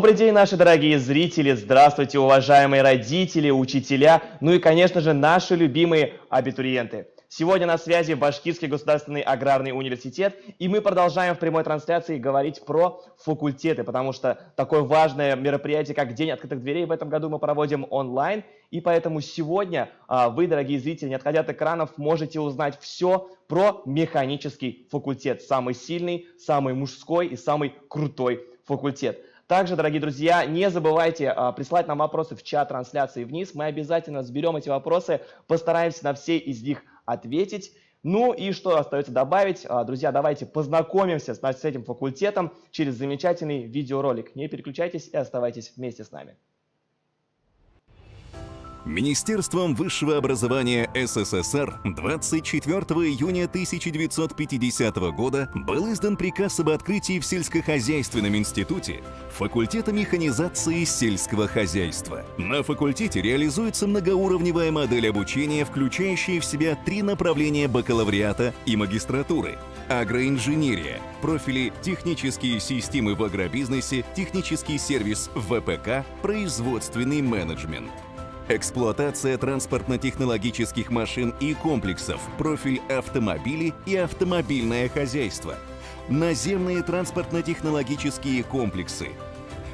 Добрый день, наши дорогие зрители! Здравствуйте, уважаемые родители, учителя, ну и, конечно же, наши любимые абитуриенты. Сегодня на связи Башкирский государственный аграрный университет, и мы продолжаем в прямой трансляции говорить про факультеты, потому что такое важное мероприятие, как День открытых дверей, в этом году мы проводим онлайн, и поэтому сегодня вы, дорогие зрители, не отходя от экранов, можете узнать все про механический факультет, самый сильный, самый мужской и самый крутой факультет. Также, дорогие друзья, не забывайте присылать нам вопросы в чат трансляции вниз. Мы обязательно сберем эти вопросы, постараемся на все из них ответить. Ну и что остается добавить? Друзья, давайте познакомимся с этим факультетом через замечательный видеоролик. Не переключайтесь и оставайтесь вместе с нами. Министерством высшего образования СССР 24 июня 1950 года был издан приказ об открытии в сельскохозяйственном институте факультета механизации сельского хозяйства. На факультете реализуется многоуровневая модель обучения, включающая в себя 3 направления бакалавриата и магистратуры: агроинженерия, профили технические системы в агробизнесе, технический сервис в ВПК, производственный менеджмент. Эксплуатация транспортно-технологических машин и комплексов, профиль автомобили и автомобильное хозяйство. Наземные транспортно-технологические комплексы.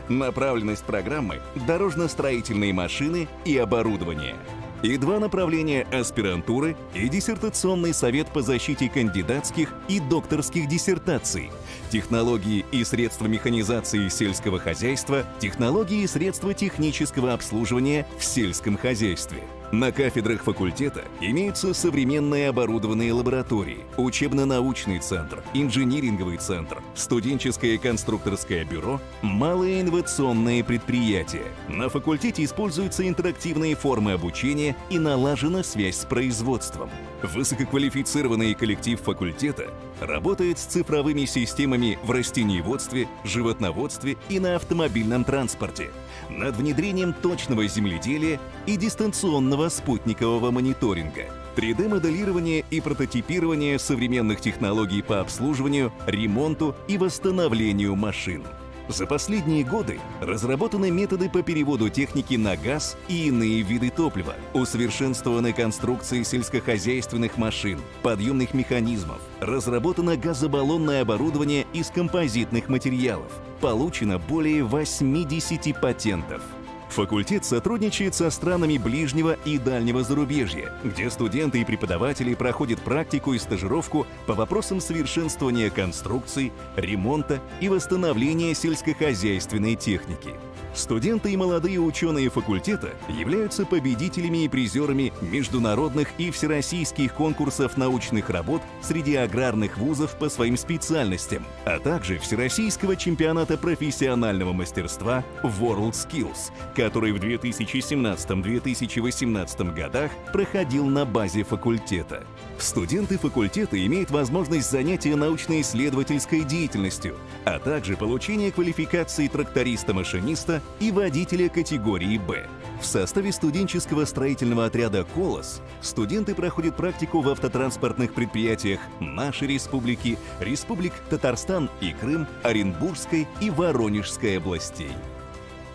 Направленность программы – дорожно-строительные машины и оборудование. И 2 направления аспирантуры и диссертационный совет по защите кандидатских и докторских диссертаций, технологии и средства механизации сельского хозяйства, технологии и средства технического обслуживания в сельском хозяйстве. На кафедрах факультета имеются современные оборудованные лаборатории, учебно-научный центр, инжиниринговый центр, студенческое и конструкторское бюро, малые инновационные предприятия. На факультете используются интерактивные формы обучения и налажена связь с производством. Высококвалифицированный коллектив факультета работает с цифровыми системами в растениеводстве, животноводстве и на автомобильном транспорте, над внедрением точного земледелия и дистанционного спутникового мониторинга, 3D-моделирование и прототипирование современных технологий по обслуживанию, ремонту и восстановлению машин. За последние годы разработаны методы по переводу техники на газ и иные виды топлива, усовершенствованы конструкции сельскохозяйственных машин, подъемных механизмов, разработано газобаллонное оборудование из композитных материалов, получено более 80 патентов. Факультет сотрудничает со странами ближнего и дальнего зарубежья, где студенты и преподаватели проходят практику и стажировку по вопросам совершенствования конструкций, ремонта и восстановления сельскохозяйственной техники. Студенты и молодые ученые факультета являются победителями и призерами международных и всероссийских конкурсов научных работ среди аграрных вузов по своим специальностям, а также Всероссийского чемпионата профессионального мастерства WorldSkills, который в 2017-2018 годах проходил на базе факультета. Студенты факультета имеют возможность занятия научно-исследовательской деятельностью, а также получения квалификации тракториста-машиниста и водителя категории «Б». В составе студенческого строительного отряда «Колос» студенты проходят практику в автотранспортных предприятиях нашей республики, республик Татарстан и Крым, Оренбургской и Воронежской областей.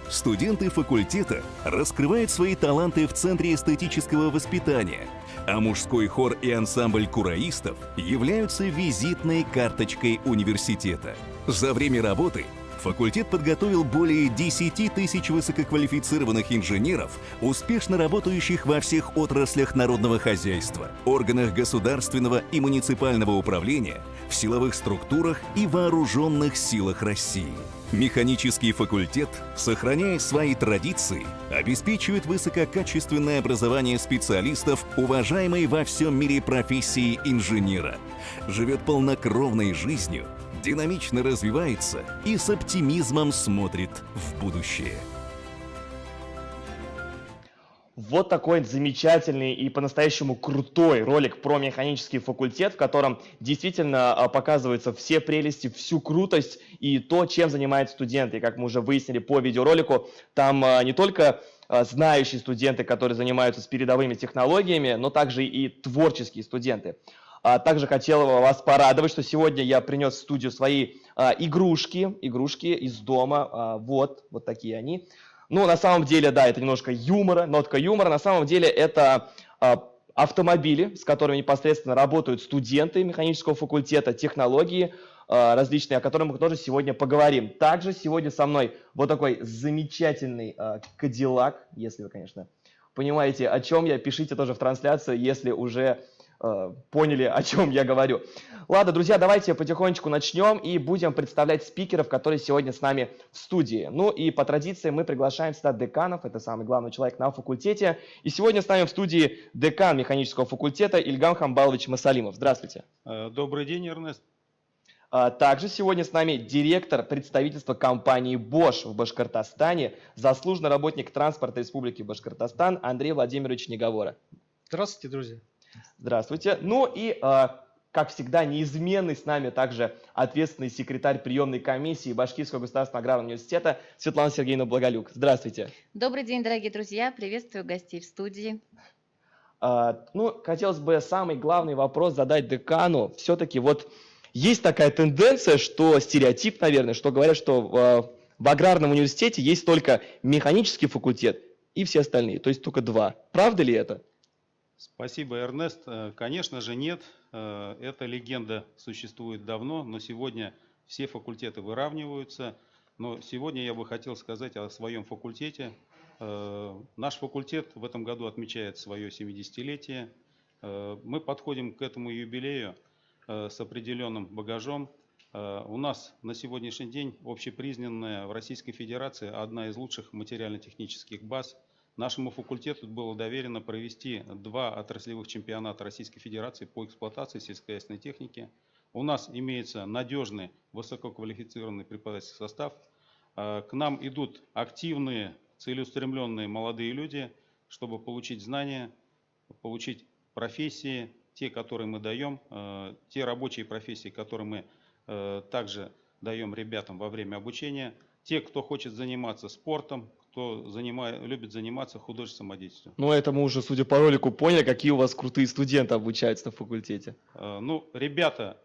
Студенты факультета раскрывают свои таланты в Центре эстетического воспитания, а мужской хор и ансамбль кураистов являются визитной карточкой университета. За время работы факультет подготовил более 10 тысяч высококвалифицированных инженеров, успешно работающих во всех отраслях народного хозяйства, органах государственного и муниципального управления, в силовых структурах и вооруженных силах России. Механический факультет, сохраняя свои традиции, обеспечивает высококачественное образование специалистов, уважаемой во всем мире профессии инженера, живет полнокровной жизнью, динамично развивается и с оптимизмом смотрит в будущее. Вот такой замечательный и по-настоящему крутой ролик про механический факультет, в котором действительно показываются все прелести, всю крутость и то, чем занимаются студенты. И как мы уже выяснили по видеоролику, там не только знающие студенты, которые занимаются с передовыми технологиями, но также и творческие студенты. Также хотел вас порадовать, что сегодня я принес в студию свои игрушки из дома. Вот такие они. Ну, на самом деле, да, это немножко юмора, нотка юмора. На самом деле это автомобили, с которыми непосредственно работают студенты механического факультета, технологии различные, о которых мы тоже сегодня поговорим. Также сегодня со мной вот такой замечательный Кадиллак, если вы, конечно, понимаете, о чем я, пишите тоже в трансляцию, если уже поняли, о чем я говорю. Ладно, друзья, давайте потихонечку начнем и будем представлять спикеров, которые сегодня с нами в студии. Ну и по традиции мы приглашаем сюда деканов, это самый главный человек на факультете. И сегодня с нами в студии декан механического факультета Ильгам Хамбалович Масалимов. Здравствуйте. Добрый день, Эрнест. Также сегодня с нами директор представительства компании Bosch в Башкортостане, заслуженный работник транспорта Республики Башкортостан Андрей Владимирович Неговора. Здравствуйте, друзья. Здравствуйте. Ну и, как всегда, неизменный с нами также ответственный секретарь приемной комиссии Башкирского государственного аграрного университета Светлана Сергеевна Благолюк. Здравствуйте. Добрый день, дорогие друзья. Приветствую гостей в студии. Ну, хотелось бы самый главный вопрос задать декану. Все-таки вот есть такая тенденция, что стереотип, наверное, что говорят, что в аграрном университете есть только механический факультет и все остальные, то есть только два. Правда ли это? Спасибо, Эрнест. Конечно же, нет. Эта легенда существует давно, но сегодня все факультеты выравниваются. Но сегодня я бы хотел сказать о своем факультете. Наш факультет в этом году отмечает свое 70-летие. Мы подходим к этому юбилею с определенным багажом. У нас на сегодняшний день общепризнанная в Российской Федерации одна из лучших материально-технических баз. Нашему факультету было доверено провести 2 отраслевых чемпионата Российской Федерации по эксплуатации сельскохозяйственной техники. У нас имеется надежный, высококвалифицированный преподавательский состав. К нам идут активные, целеустремленные молодые люди, чтобы получить знания, получить профессии, те, которые мы даем, те рабочие профессии, которые мы также даем ребятам во время обучения. Те, кто хочет заниматься спортом, кто любит заниматься художественной самодеятельностью. Ну, это мы уже, судя по ролику, поняли, какие у вас крутые студенты обучаются на факультете. Ну, ребята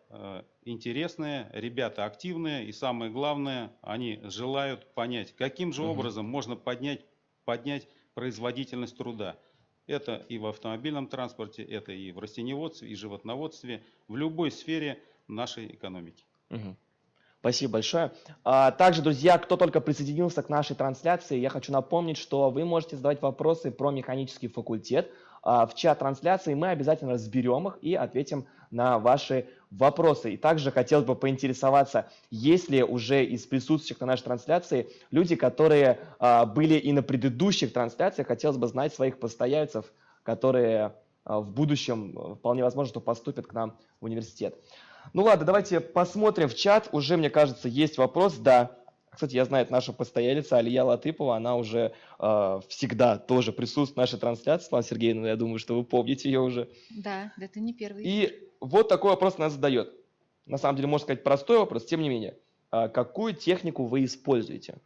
интересные, ребята активные, и самое главное, они желают понять, каким же образом можно поднять производительность труда. Это и в автомобильном транспорте, это и в растениеводстве, и животноводстве, в любой сфере нашей экономики. Спасибо большое. Также, друзья, кто только присоединился к нашей трансляции, я хочу напомнить, что вы можете задавать вопросы про механический факультет в чат трансляции. Мы обязательно разберем их и ответим на ваши вопросы. И также хотелось бы поинтересоваться, есть ли уже из присутствующих на нашей трансляции люди, которые были и на предыдущих трансляциях. Хотелось бы знать своих постояльцев, которые в будущем вполне возможно, что поступят к нам в университет. Ну ладно, давайте посмотрим в чат. Уже, мне кажется, есть вопрос. Да. Кстати, я знаю, наша постоялица Алия Латыпова, она уже всегда тоже присутствует в нашей трансляции. Светлана Сергеевна, я думаю, что вы помните ее уже. Да, это не первый. И вот такой вопрос она задает. На самом деле, можно сказать, простой вопрос, тем не менее. Какую технику вы используете?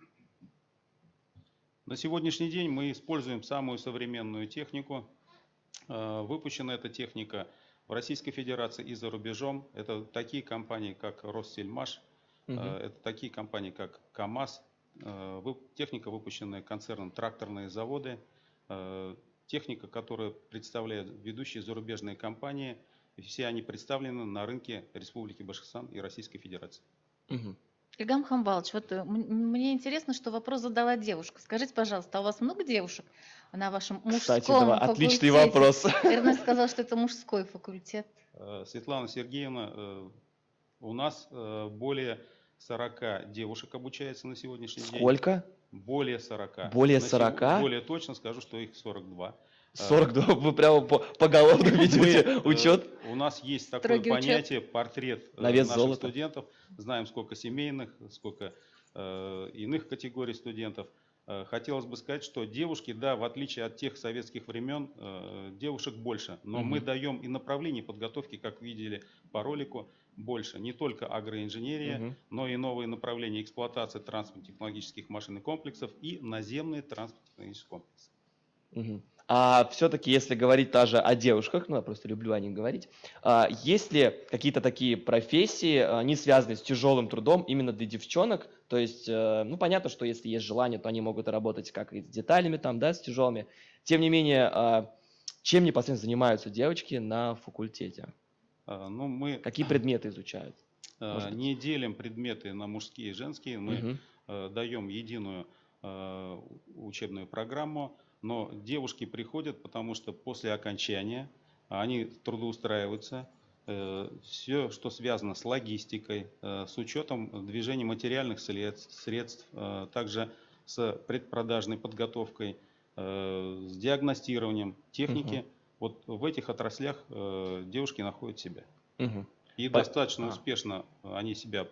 На сегодняшний день мы используем самую современную технику. Выпущена эта техника в Российской Федерации и за рубежом. Это такие компании, как Россельмаш, это такие компании, как КАМАЗ. Техника, выпущенная концерном «Тракторные заводы». Техника, которую представляют ведущие зарубежные компании. Все они представлены на рынке Республики Башкортостан и Российской Федерации. Ильгам Хамбалович, вот мне интересно, что вопрос задала девушка. Скажите, пожалуйста, а у вас много девушек на вашем мужском Кстати, да, факультете? отличный вопрос. Эрнест сказал, что это мужской факультет. Светлана Сергеевна, у нас более 40 девушек обучается на сегодняшний день. Сколько? Более 40. Более 40? Более точно скажу, что их 42. 42, вы прямо поголовно ведете учет? У нас есть такое Строгий понятие портрет На вес наших золота. студентов. Знаем, сколько семейных, сколько иных категорий студентов. Хотелось бы сказать, что девушки, да, в отличие от тех советских времен, девушек больше. Но мы даем и направление подготовки, как видели по ролику, больше. Не только агроинженерия, но и новые направления эксплуатации транспортно-технологических машин и комплексов и наземные транспортно-технологические комплексы. А все-таки, если говорить даже о девушках, ну, я просто люблю о них говорить, есть ли какие-то такие профессии, не связанные с тяжелым трудом именно для девчонок? То есть, ну, понятно, что если есть желание, то они могут работать как и с деталями там, да, с тяжелыми. Тем не менее, чем непосредственно занимаются девочки на факультете? Ну, мы Какие предметы изучают? Может быть. не делим предметы на мужские и женские, мы Мгм. даем единую учебную программу, но девушки приходят, потому что после окончания они трудоустраиваются. Все, что связано с логистикой, с учетом движения материальных средств, также с предпродажной подготовкой, с диагностированием техники. Вот в этих отраслях девушки находят себя. Мгм. И По- достаточно а. успешно они себя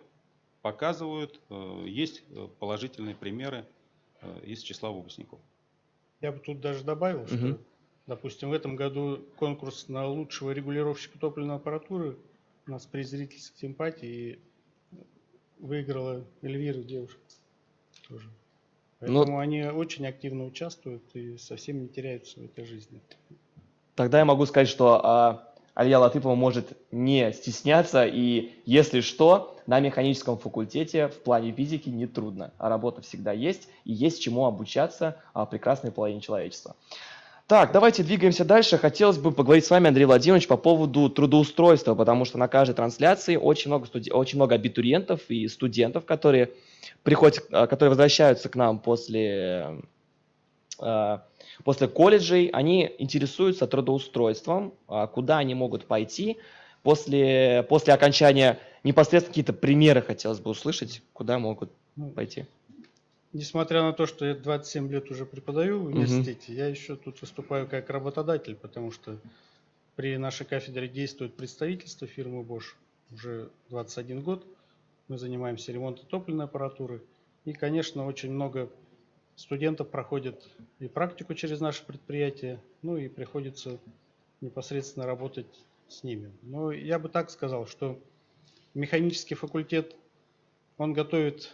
показывают. Есть положительные примеры из числа выпускников. Я бы тут даже добавил, что, Мгм. допустим, в этом году конкурс на лучшего регулировщика топливной аппаратуры у нас при зрительской симпатии выиграла Эльвира, девушка тоже. Ну, Поэтому они очень активно участвуют и совсем не теряются в этой жизни. тогда я могу сказать, что Алия Латыпова может не стесняться, и если что, на механическом факультете в плане физики не трудно, а работа всегда есть, и есть чему обучаться прекрасной половине человечества. Так, давайте двигаемся дальше. Хотелось бы поговорить с вами, Андрей Владимирович, по поводу трудоустройства, потому что на каждой трансляции очень много абитуриентов и студентов, которые приходят, которые возвращаются к нам после колледжей, они интересуются трудоустройством, куда они могут пойти. После окончания непосредственно какие-то примеры хотелось бы услышать, куда могут пойти. Несмотря на то, что я 27 лет уже преподаю в университете, я еще тут выступаю как работодатель, потому что при нашей кафедре действует представительство фирмы Bosch уже 21 год. Мы занимаемся ремонтом топливной аппаратуры. И, конечно, очень много студентов проходят и практику через наше предприятие, ну и приходится непосредственно работать с ними. Но я бы так сказал, что механический факультет, он готовит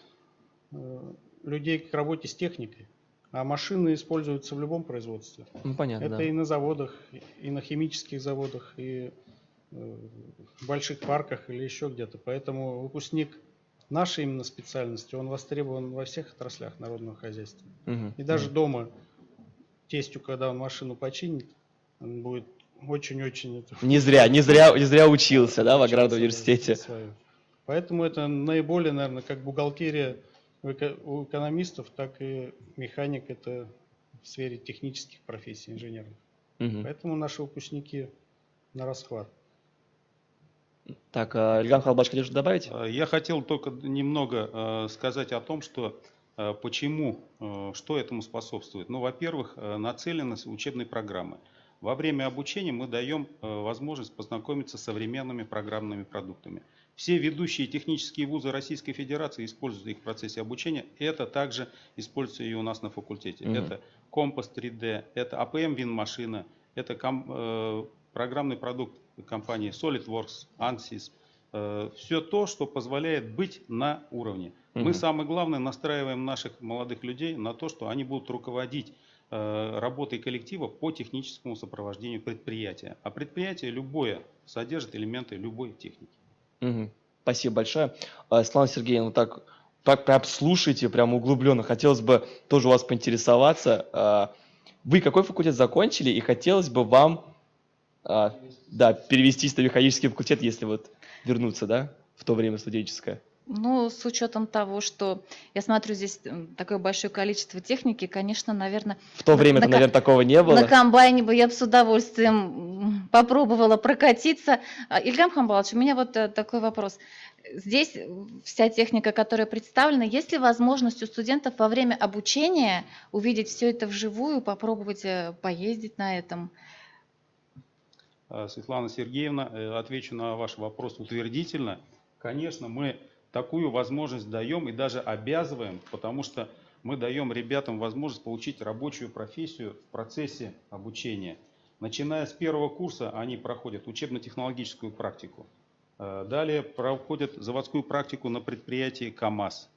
людей к работе с техникой, а машины используются в любом производстве. Ну, понятно, Это да. и на заводах, и на химических заводах, и в больших парках или еще где-то. Поэтому выпускник нашей именно специальности, он востребован во всех отраслях народного хозяйства. Мгм. И даже дома тестю, когда он машину починит, он будет очень-очень... Не зря учился, да, в аграрном обучаться, университете. свою. Поэтому это наиболее, наверное, как бухгалтерия у экономистов, так и механик это в сфере технических профессий, инженерных. Мгм. Поэтому наши выпускники на расхват. Так, Ильгам Халбаш, хотите что добавить? Я хотел только немного сказать о том, что почему, что этому способствует. Ну, во-первых, нацеленность учебной программы. Во время обучения мы даем возможность познакомиться с современными программными продуктами. Все ведущие технические вузы Российской Федерации используют их в процессе обучения. Это также используется и у нас на факультете. Это Компас 3D, это APM Вин-машина, это программный продукт компании SolidWorks, ANSYS. Все то, что позволяет быть на уровне. Мы самое главное настраиваем наших молодых людей на то, что они будут руководить работой коллектива по техническому сопровождению предприятия. А предприятие любое содержит элементы любой техники. Мгм. Спасибо большое. Светлана Сергеевна, так прям слушайте, прям углубленно. Хотелось бы тоже у вас поинтересоваться. Вы какой факультет закончили, и хотелось бы вам перевестись на механический факультет, если вот вернуться, да, в то время студенческое? Ну, с учетом того, что я смотрю здесь такое большое количество техники, конечно, наверное, В то время-то, наверное, такого не было. на комбайне бы я бы с удовольствием попробовала прокатиться. Ильгам Хамбалович, у меня вот такой вопрос. Здесь вся техника, которая представлена, есть ли возможность у студентов во время обучения увидеть все это вживую, попробовать поездить на этом? Светлана Сергеевна, отвечу на ваш вопрос утвердительно. Конечно, мы такую возможность даем и даже обязываем, потому что мы даем ребятам возможность получить рабочую профессию в процессе обучения. Начиная с первого курса они проходят учебно-технологическую практику. Далее проходят заводскую практику на предприятии КАМАЗ.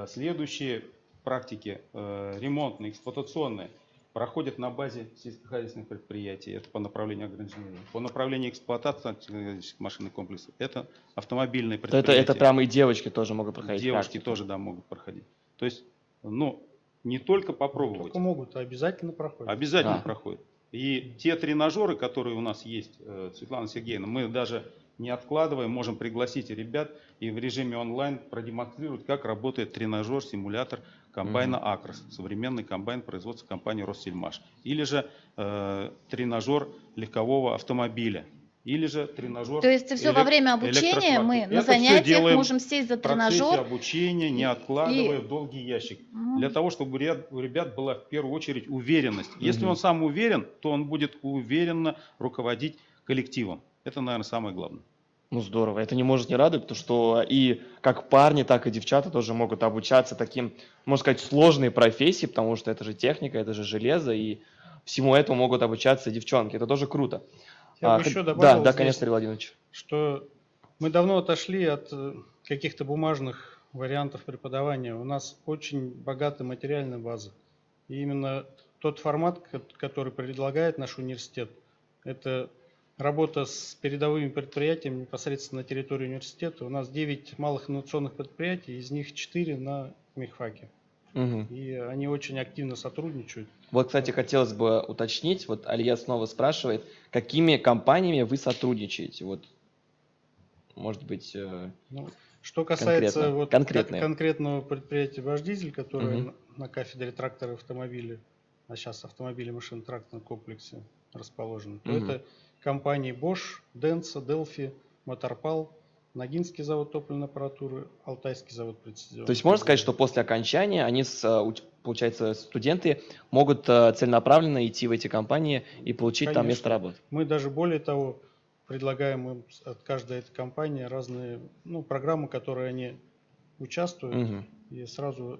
Следующие практики ремонтные, эксплуатационные проходят на базе сельскохозяйственных предприятий, это по направлению агроинженерии. По направлению эксплуатации машинных комплексов, это автомобильные предприятия. Это прямо и девочки тоже могут проходить. Девушки практику. тоже, да, могут проходить. То есть, ну, не только попробовать. Только могут, а обязательно проходят. Обязательно А. проходит. И те тренажеры, которые у нас есть, Светлана Сергеевна, мы даже не откладываем, можем пригласить ребят и в режиме онлайн продемонстрировать, как работает тренажер, симулятор комбайна Акрос, современный комбайн производства компании Россельмаш. Или же тренажер легкового автомобиля. Или же тренажер... То есть все во время обучения мы на занятиях можем сесть за в процессе тренажер. обучения, не откладывая в долгий ящик. Для того, чтобы у ребят была в первую очередь уверенность. Если он сам уверен, то он будет уверенно руководить коллективом. Это, наверное, самое главное. Ну здорово, это не может не радовать, потому что и как парни, так и девчата тоже могут обучаться таким, можно сказать, сложной профессии, потому что это же техника, это же железо, и всему этому могут обучаться девчонки. Это тоже круто. Я бы еще добавил да, здесь, конечно, Игорь Владимирович. что мы давно отошли от каких-то бумажных вариантов преподавания. У нас очень богатая материальная база. И именно тот формат, который предлагает наш университет, это работа с передовыми предприятиями непосредственно на территории университета. У нас 9 малых инновационных предприятий, из них 4 на мехфаке. Мгм. И они очень активно сотрудничают. Вот, кстати, хотелось бы уточнить, вот Алия снова спрашивает, какими компаниями вы сотрудничаете? Вот, может быть, Ну, что касается конкретно. конкретного предприятия «Башдизель», которое Мгм. на кафедре трактора и автомобиля, а сейчас автомобили машино-тракторном комплексе расположены, то Мгм. это компании Bosch, Denso, Delphi, Моторпал, Ногинский завод топливной аппаратуры, Алтайский завод прецизионной. То есть можно сказать, что после окончания они, получается, студенты могут целенаправленно идти в эти компании и получить там Конечно. место работы? Мы даже более того предлагаем им от каждой этой компании разные программы, которые они участвуют, Мгм. и сразу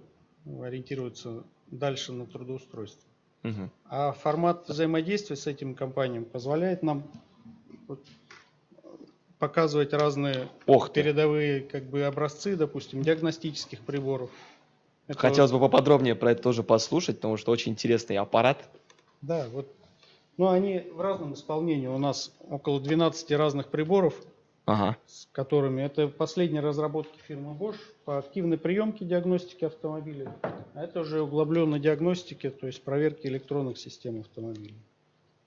ориентируются дальше на трудоустройство. Мгм. А формат взаимодействия с этим компаниям позволяет нам показывать разные Ох ты. передовые образцы, допустим, диагностических приборов. Это Хотелось бы поподробнее про это тоже послушать, потому что очень интересный аппарат. Да, вот. Но они в разном исполнении. У нас около 12 разных приборов, Ага. с которыми это последние разработки фирмы Bosch по активной приемке диагностики автомобилей. А это уже углубленной диагностики, то есть проверки электронных систем автомобилей.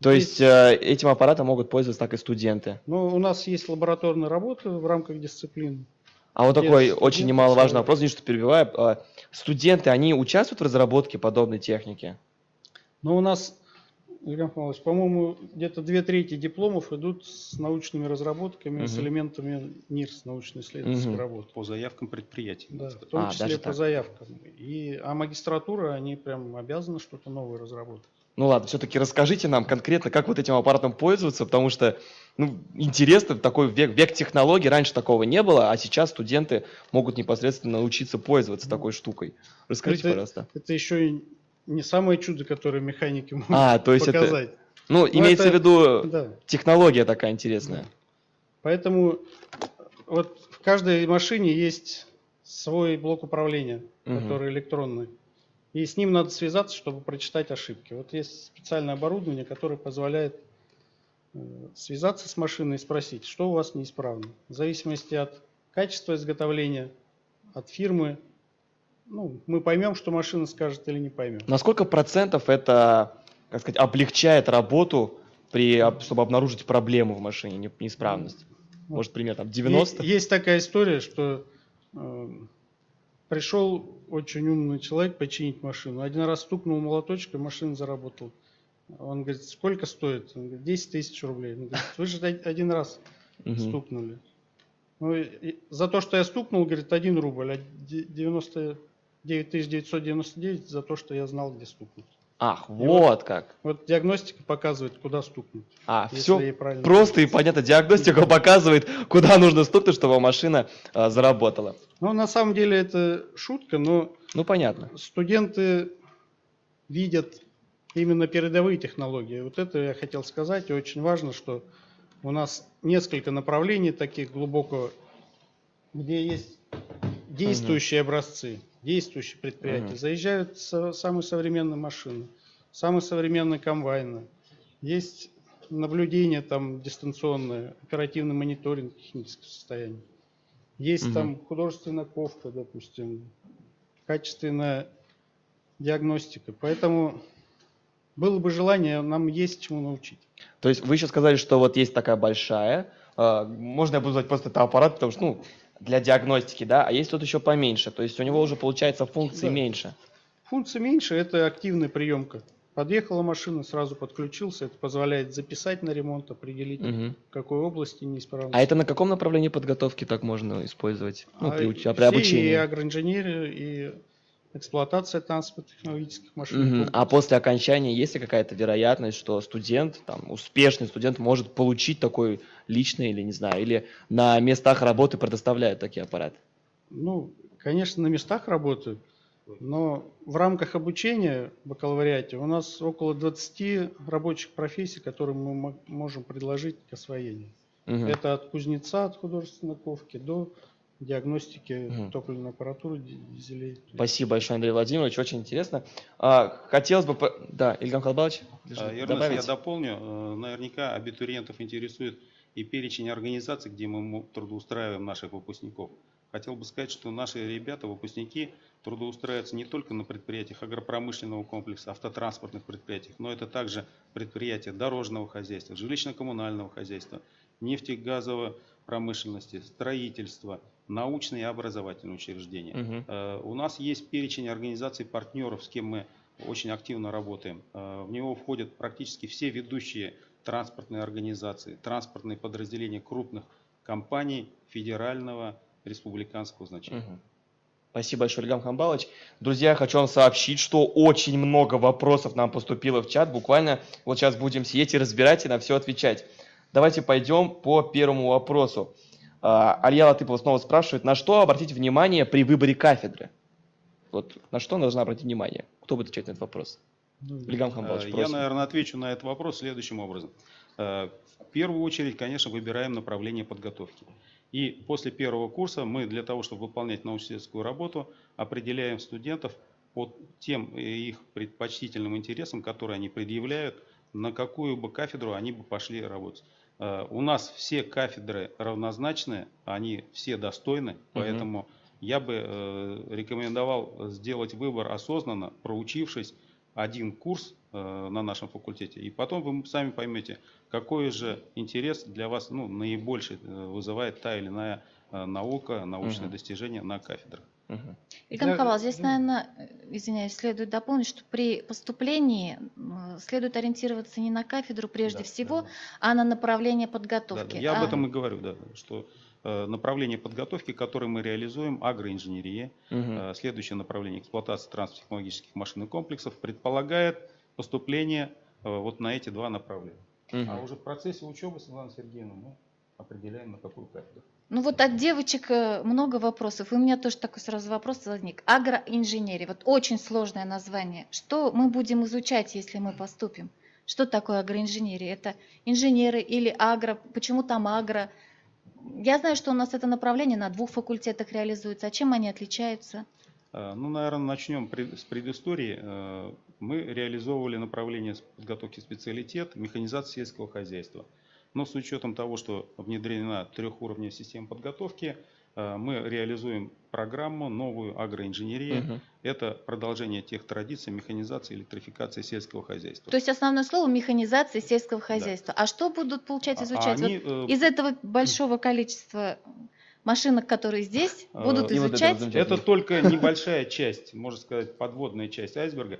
То есть этим аппаратом могут пользоваться так и студенты. Ну, у нас есть лабораторные работы в рамках дисциплин. А вот Нет, такой студенты очень немаловажный сами. вопрос, извините, что перебиваю. Студенты, они участвуют в разработке подобной техники? Но у нас, Илья Михайлович, по-моему, где-то 2/3 дипломов идут с научными разработками, с Мгм. элементами НИРС, научно-исследовательской Мгм. работы. По заявкам предприятий. Да, в том даже числе по так. заявкам. А магистратура, они прям обязаны что-то новое разработать. Ну ладно, все-таки расскажите нам конкретно, как вот этим аппаратом пользоваться, потому что, интересно, такой век технологий, раньше такого не было, а сейчас студенты могут непосредственно научиться пользоваться такой штукой. Расскажите, пожалуйста. Это еще и не самое чудо, которое механики могут То есть показать. это, имеется в виду Да. технология такая интересная. Поэтому вот в каждой машине есть свой блок управления, Мгм. который электронный. И с ним надо связаться, чтобы прочитать ошибки. Вот есть специальное оборудование, которое позволяет связаться с машиной и спросить, что у вас неисправно. В зависимости от качества изготовления, от фирмы, мы поймем, что машина скажет, или не поймем. На сколько процентов это, как сказать, облегчает работу, чтобы обнаружить проблему в машине, неисправность? Может, пример там 90? Есть такая история, что пришел очень умный человек починить машину. Один раз стукнул молоточком, машина заработала. Он говорит, сколько стоит? Он говорит, 10 тысяч рублей. Он говорит, вы же один раз Мгм. стукнули. За то, что я стукнул, говорит, 1 рубль, а 99 999 за то, что я знал, где стукнуть. Ах, вот как. Вот диагностика показывает, куда стукнуть. если Все ей правильно просто и понятно. Диагностика показывает, куда нужно стукнуть, чтобы машина заработала. На самом деле это шутка, но Ну, понятно. студенты видят именно передовые технологии. Вот это я хотел сказать. И очень важно, что у нас несколько направлений таких глубоко, где есть действующие образцы, действующие предприятия. Мгм. Заезжают самые современные машины. самые современные комбайны, есть наблюдение там дистанционное, оперативный мониторинг технического состояния. Есть там художественная ковка, допустим, качественная диагностика. Поэтому было бы желание, нам есть чему научить. То есть вы еще сказали, что вот есть такая большая, можно я буду звать просто это аппарат, потому что, ну, для диагностики, да, а есть тут еще поменьше, то есть у него уже получается функций Да. меньше. Функция меньше, это активная приемка. Подъехала машина, сразу подключился, это позволяет записать на ремонт, определить, Мгм. в какой области неисправность. А это на каком направлении подготовки так можно использовать? Ну, при Все обучении. и агроинженерия, и эксплуатация транспортно-технологических машин. Мгм. комплексов. А после окончания есть ли какая-то вероятность, что студент, там, успешный студент может получить такой личный или, не знаю, или на местах работы предоставляют такие аппараты? Ну, конечно, на местах работают, но в рамках обучения в бакалавриате у нас около 20 рабочих профессий, которые мы можем предложить к освоению. Мгм. Это от кузнеца, от художественной ковки до диагностики Мгм. топливной аппаратуры, дизелей. Спасибо большое, Андрей Владимирович, очень интересно. Хотелось бы... Да, Ильгам Халбалович, Ернест, добавить? я дополню. Наверняка абитуриентов интересует и перечень организаций, где мы трудоустраиваем наших выпускников. Хотел бы сказать, что наши ребята, выпускники, трудоустраиваются не только на предприятиях агропромышленного комплекса, автотранспортных предприятиях, но это также предприятия дорожного хозяйства, жилищно-коммунального хозяйства, нефтегазовой промышленности, строительства, научные и образовательные учреждения. Мгм. У нас есть перечень организаций партнеров, с кем мы очень активно работаем. В него входят практически все ведущие транспортные организации, транспортные подразделения крупных компаний федерального, республиканского значения. Мгм. Спасибо большое, Ильгам Хамбалович. Друзья, хочу вам сообщить, что очень много вопросов нам поступило в чат. Буквально вот сейчас будем сидеть и разбирать, и на все отвечать. Давайте пойдем по первому вопросу. Алья Латыпова снова спрашивает, на что обратить внимание при выборе кафедры? Вот на что нужно обратить внимание? Кто будет отвечать на этот вопрос? Ильгам Хамбалович, Я, просим. наверное, отвечу на этот вопрос следующим образом. В первую очередь, конечно, выбираем направление подготовки. И после первого курса мы для того, чтобы выполнять научно-исследовательскую работу, определяем студентов по тем их предпочтительным интересам, которые они предъявляют, на какую бы кафедру они бы пошли работать. У нас все кафедры равнозначны, они все достойны, поэтому я бы рекомендовал сделать выбор осознанно, проучившись один курс на нашем факультете, и потом вы сами поймете, какой же интерес для вас наибольший вызывает та или иная наука, научное достижение на кафедрах. Ильгам Хамбалович, здесь, наверное, извиняюсь, следует дополнить, что при поступлении следует ориентироваться не на кафедру прежде всего, а на направление подготовки. Я об этом и говорю, да, что направление подготовки, которое мы реализуем, агроинженерия, следующее направление эксплуатации транспортно-технологических машин и комплексов, предполагает поступление вот на эти два направления. А уже в процессе учебы, Светлана Сергеевна, мы определяем, на какую кафедру. Ну вот от девочек много вопросов, и у меня тоже такой сразу вопрос возник. Агроинженерия, вот очень сложное название. Что мы будем изучать, если мы поступим? Что такое агроинженерия? Это инженеры или агро? Почему там агро? Я знаю, что у нас это направление на 2 факультетах реализуется. А чем они отличаются? Ну, наверное, начнем с предыстории. Мы реализовывали направление подготовки специалитет механизации сельского хозяйства. Но с учетом того, что внедрена трехуровневая система подготовки, мы реализуем программу новую агроинженерия. Это продолжение тех традиций механизации, электрификации сельского хозяйства. То есть основное слово механизация сельского хозяйства. А что будут получать, изучать? Они, Вот из этого большого количества машинок, которые здесь будут и вот это изучать? вот Это только небольшая часть, можно сказать, подводная часть айсберга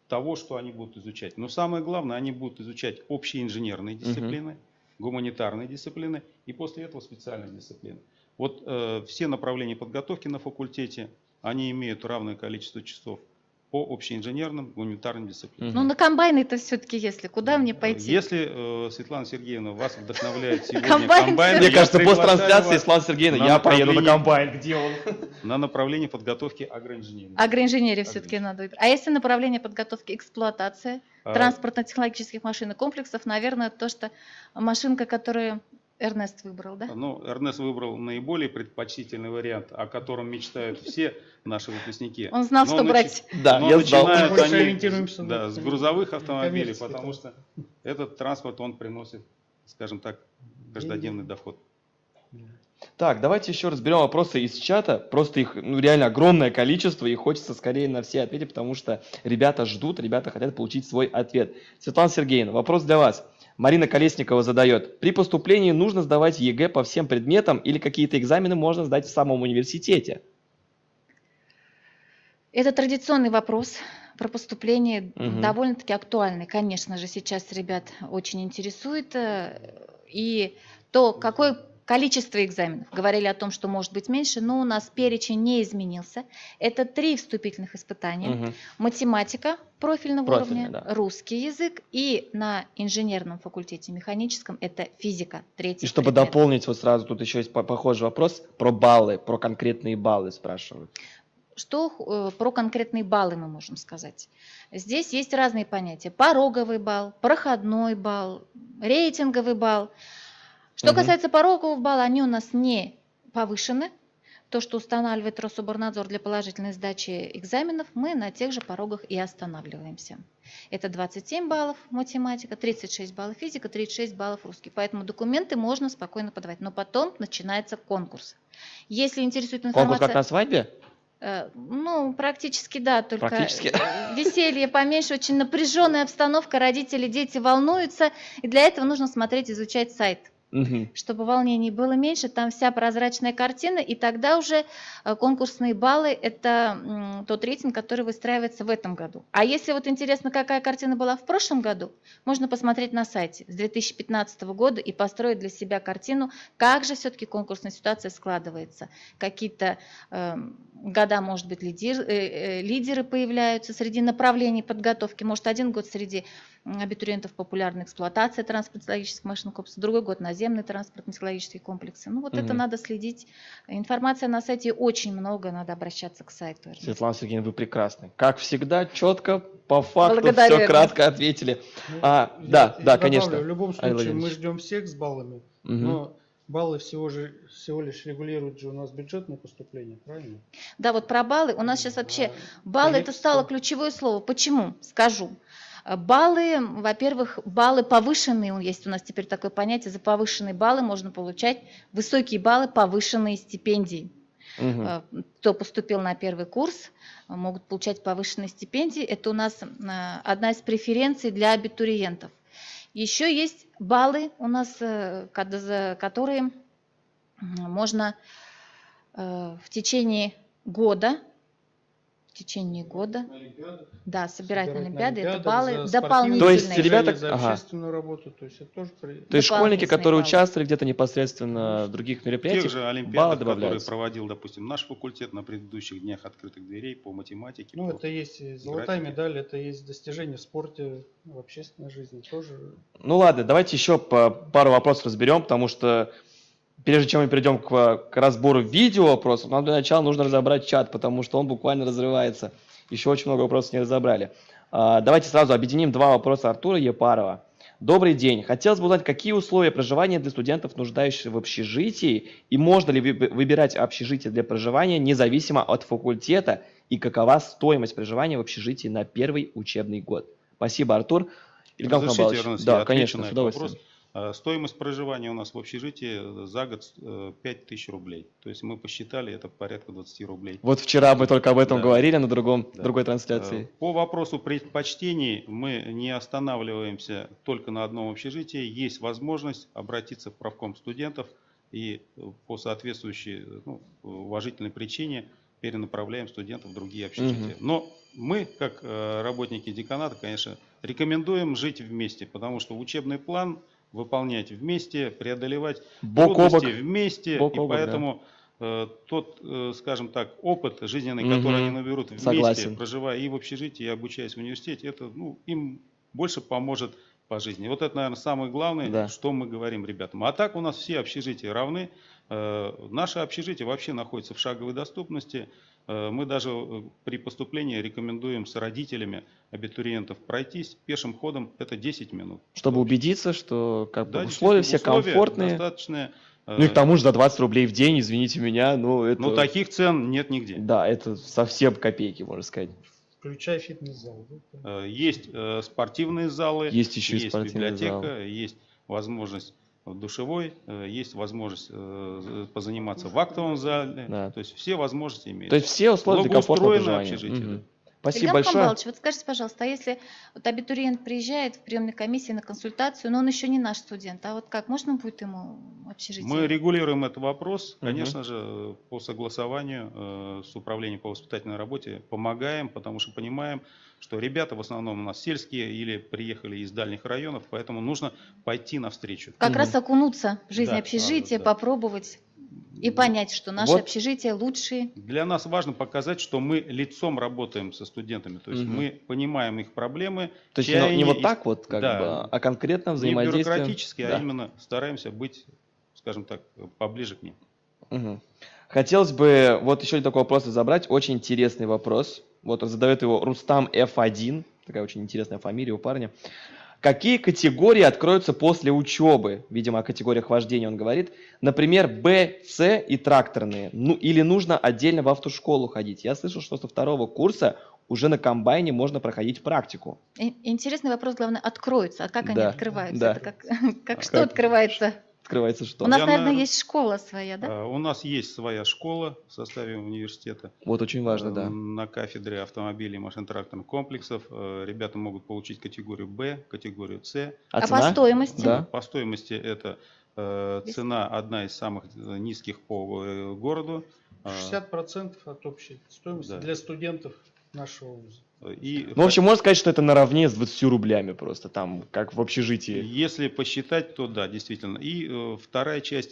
того, что они будут изучать. Но самое главное, они будут изучать общие инженерные дисциплины, гуманитарные дисциплины и после этого специальные дисциплины. Вот все направления подготовки на факультете, они имеют равное количество часов по общеинженерным, гуманитарным дисциплинам. Ну на комбайны-то все-таки, если куда мне пойти? Если, Светлана Сергеевна, вас вдохновляет сегодня Комбайн. комбайн, Мне я кажется, после приглашаю трансляции, вас Светлана Сергеевна, на я поеду на направление- комбайн. Где он? на направление подготовки агроинженерии. Агроинженерия все-таки надо выбрать. А если направление подготовки эксплуатация транспортно-технологических машин и комплексов, наверное, то, что машинка, которая Эрнест выбрал, да? Ну, Эрнест выбрал наиболее предпочтительный вариант, о котором мечтают все наши выпускники. Он знал, Но что брать. Да, но я знал. начинают Мы больше они, ориентируемся на да, с грузовых автомобилей, коммерческий потому что транспорт. этот транспорт, он приносит, скажем так, каждодневный доход. Так, давайте еще разберем вопросы из чата. Просто их реально огромное количество, и хочется скорее на все ответить, потому что ребята ждут, ребята хотят получить свой ответ. Светлана Сергеевна, вопрос для вас. Марина Колесникова задает. При поступлении нужно сдавать ЕГЭ по всем предметам или какие-то экзамены можно сдать в самом университете? Это традиционный вопрос про поступление, Мгм. довольно-таки актуальный. Конечно же, сейчас ребят очень интересует. И то, какое количество экзаменов. Говорили о том, что может быть меньше, но у нас перечень не изменился. Это 3 вступительных испытания. Мгм. Математика профильного Профильная, уровня, да. русский язык и на инженерном факультете механическом это физика, И третий чтобы предмет. дополнить, вот сразу тут еще есть похожий вопрос про баллы, про конкретные баллы спрашивают. Что про конкретные баллы мы можем сказать? Здесь есть разные понятия. Пороговый балл, проходной балл, рейтинговый балл. Что Мгм. касается порогового балла, они у нас не повышены. То, что устанавливает Рособорнадзор для положительной сдачи экзаменов, мы на тех же порогах и останавливаемся. Это 27 баллов математика, 36 баллов физика, 36 баллов русский. Поэтому документы можно спокойно подавать. Но потом начинается конкурс. Если интересует Конкурс информация... как на свадьбе? Ну, практически да, только Практически. веселье поменьше, очень напряженная обстановка, родители, дети волнуются, и для этого нужно смотреть, изучать сайт, Мгм. чтобы волнений было меньше, там вся прозрачная картина, и тогда уже конкурсные баллы – это тот рейтинг, который выстраивается в этом году. А если вот интересно, какая картина была в прошлом году, можно посмотреть на сайте с 2015 года и построить для себя картину, как же все-таки конкурсная ситуация складывается. Какие-то года, может быть, лидеры появляются среди направлений подготовки. Может, один год среди абитуриентов популярна эксплуатация транспортно-технологических машинных комплексов, другой год наземные транспортно-технологические комплексы. Ну, вот это Мгм. надо следить. Информация на сайте очень много, надо обращаться к сайту. Светлана Сергеевна, вы прекрасны. Как всегда, четко, по факту, Благодарю, все Эрнест. кратко ответили. Да, Я да, конечно. добавлю, в любом Ай, случае мы Владимирович. ждем всех с баллами, Мгм. но баллы всего лишь регулирует же у нас бюджетное поступление, правильно? Да, вот про баллы. У нас сейчас вообще баллы это стало ключевое слово. Почему? Скажу. Баллы, во-первых, баллы повышенные, есть у нас теперь такое понятие, за повышенные баллы можно получать высокие баллы, повышенные стипендии. Мгм. Кто поступил на первый курс, могут получать повышенные стипендии. Это у нас одна из преференций для абитуриентов. Еще есть баллы у нас, за которые можно в течение года, да, собирать на Олимпиады, это баллы дополнительные. То есть ребята- за ага. общественную работу, то есть это тоже То есть Дополнительные школьники, которые баллы. участвовали где-то непосредственно в других Тех мероприятиях, же баллы олимпиадах, которые добавляются. проводил, допустим, наш факультет на предыдущих днях открытых дверей по математике. Ну, по- это есть и золотая графике. медаль, это есть достижение в спорте, в общественной жизни тоже. Ну ладно, давайте еще пару вопросов разберем, потому что прежде чем мы перейдем к разбору видео вопросов, нам для начала нужно разобрать чат, потому что он буквально разрывается. Еще очень много вопросов не разобрали. Давайте сразу объединим два вопроса Артура Епарова. Добрый день. Хотелось бы узнать, какие условия проживания для студентов, нуждающихся в общежитии, и можно ли выбирать общежитие для проживания независимо от факультета, и какова стоимость проживания в общежитии на первый учебный год? Спасибо, Артур. Ильгам Разрешите, Хамбалович? Эрнест, я Да, отвечу конечно, на с этот удовольствием. вопрос. Стоимость проживания у нас в общежитии за год 5000 рублей. То есть мы посчитали, это порядка 20 рублей. Вот вчера мы только об этом Да. говорили на Да. другой трансляции. По вопросу предпочтений мы не останавливаемся только на одном общежитии. Есть возможность обратиться в правком студентов и по соответствующей уважительной причине перенаправляем студентов в другие общежития. Но мы, как работники деканата, конечно, рекомендуем жить вместе, потому что учебный план выполнять вместе, преодолевать Бок о бок. трудности вместе. Бок И о бок, да. поэтому тот, скажем так, опыт жизненный, Мгм. который они наберут вместе, Согласен. проживая и в общежитии, и обучаясь в университете, это им больше поможет по жизни. Вот это, наверное, самое главное, Да. что мы говорим ребятам. А так у нас все общежития равны. Наше общежитие вообще находится в шаговой доступности. Мы даже при поступлении рекомендуем с родителями абитуриентов пройтись пешим ходом, это 10 минут. Чтобы убедиться, что как бы Да, условия все действительно, условия комфортные. достаточные. Ну и к тому же за 20 рублей в день, извините меня, ну это... Но таких цен нет нигде. Да, это совсем копейки, можно сказать. Включая фитнес-зал. Да? Есть спортивные залы, Есть еще и спортивные библиотека, залы. есть возможность в душевой, есть возможность позаниматься в актовом зале. Да. То есть все возможности имеются. То есть все условия для комфортного Благоустроенное проживания. общежитие, Мгм. да. Спасибо Ильгам большое. Хамбалович, вот скажите, пожалуйста, а если вот абитуриент приезжает в приемной комиссии на консультацию, но он еще не наш студент, а вот как, можно будет ему общежитие? Мы регулируем этот вопрос, Мгм. конечно же, по согласованию с управлением по воспитательной работе помогаем, потому что понимаем, что ребята в основном у нас сельские или приехали из дальних районов, поэтому нужно пойти навстречу. Как Мгм. раз окунуться в жизнь Да, общежития, да. попробовать и понять, что наши Вот. общежития лучшие. Для нас важно показать, что мы лицом работаем со студентами, то есть Мгм. мы понимаем их проблемы, То есть чаяния не вот и- так вот, как да, бы, а конкретно не взаимодействие. бюрократически, Да. а именно стараемся быть, скажем так, поближе к ним. Мгм. Хотелось бы вот еще такой вопрос забрать, очень интересный вопрос. Вот задает его Рустам F1, такая очень интересная фамилия у парня. Какие категории откроются после учебы? Видимо, о категориях вождения он говорит. Например, Б, С и тракторные. Ну, или нужно отдельно в автошколу ходить? Я слышал, что со 2-го курса уже на комбайне можно проходить практику. Интересный вопрос, главное, откроются. А как они Да, открываются? да. Это как что Как? открывается? Открывается что? У нас, Я, наверное, наверно, есть школа своя, да? У нас есть своя школа в составе университета. Вот очень важно, да. На кафедре автомобилей и машино-тракторных комплексов ребята могут получить категорию Б, категорию С. А по цена? стоимости? Да. По стоимости это цена одна из самых низких по городу. 60% от общей стоимости Да. для студентов нашего вуза. И Ну, в общем, можно сказать, что это наравне с 20 рублями просто, там, как в общежитии. если посчитать, то да, действительно. И вторая часть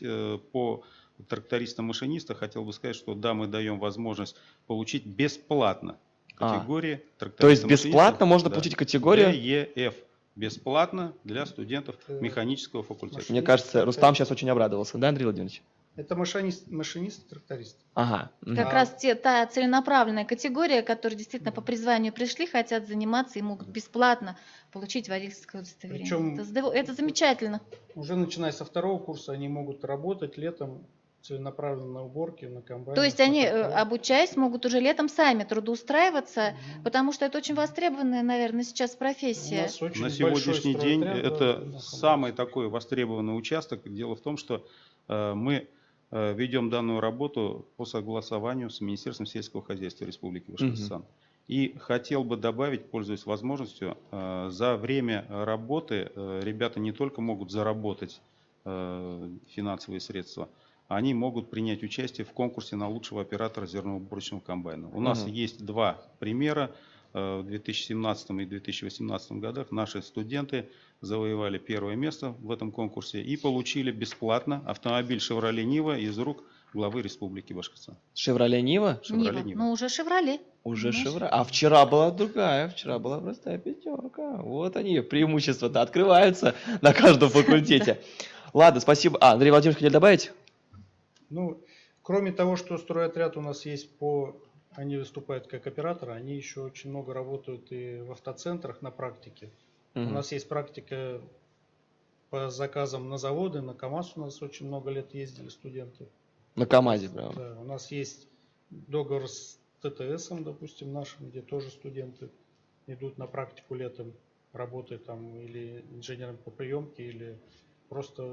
по трактористам-машинистам, хотел бы сказать, что да, мы даем возможность получить бесплатно категории То есть трактористов-машинистов. бесплатно можно Да. получить категорию? ДЕФ. Бесплатно для студентов механического факультета. Мне кажется, Рустам сейчас очень обрадовался, да, Андрей Владимирович? Это машинист и тракторист. Ага. Мгм. Как А. раз та целенаправленная категория, которые действительно по призванию пришли, хотят заниматься и могут бесплатно получить водительское удостоверение. Причем- Это замечательно. Уже начиная со 2-го курса они могут работать летом целенаправленно на уборке, на комбайне. То есть они, обучаясь, могут уже летом сами трудоустраиваться, потому что это очень востребованная, наверное, сейчас профессия. На сегодняшний день это самый такой востребованный участок. Дело в том, что мы ведем данную работу по согласованию с Министерством сельского хозяйства Республики Башкортостан. И хотел бы добавить, пользуясь возможностью, за время работы ребята не только могут заработать финансовые средства, они могут принять участие в конкурсе на лучшего оператора зерноуборочного комбайна. У нас есть два примера. В 2017 и 2018 годах наши студенты завоевали первое место в этом конкурсе и получили бесплатно автомобиль «Шевроле Нива» из рук главы Республики Башкортостан. «Шевроле Нива»? Нива. Ну, уже «Шевроле». Уже Понимаешь? «Шевроле». А вчера была другая, вчера была простая пятерка. Вот они, преимущества-то открываются на каждом факультете. Ладно, спасибо. Андрей Владимирович, хотели добавить? Ну, кроме того, что стройотряд у нас есть они выступают как операторы, они еще очень много работают и в автоцентрах на практике. У нас есть практика по заказам на заводы, на КАМАЗ у нас очень много лет ездили студенты. На КамАЗе, правда. Да, у нас есть договор с ТТСом, допустим, нашим, где тоже студенты идут на практику летом, работают там или инженером по приемке, или просто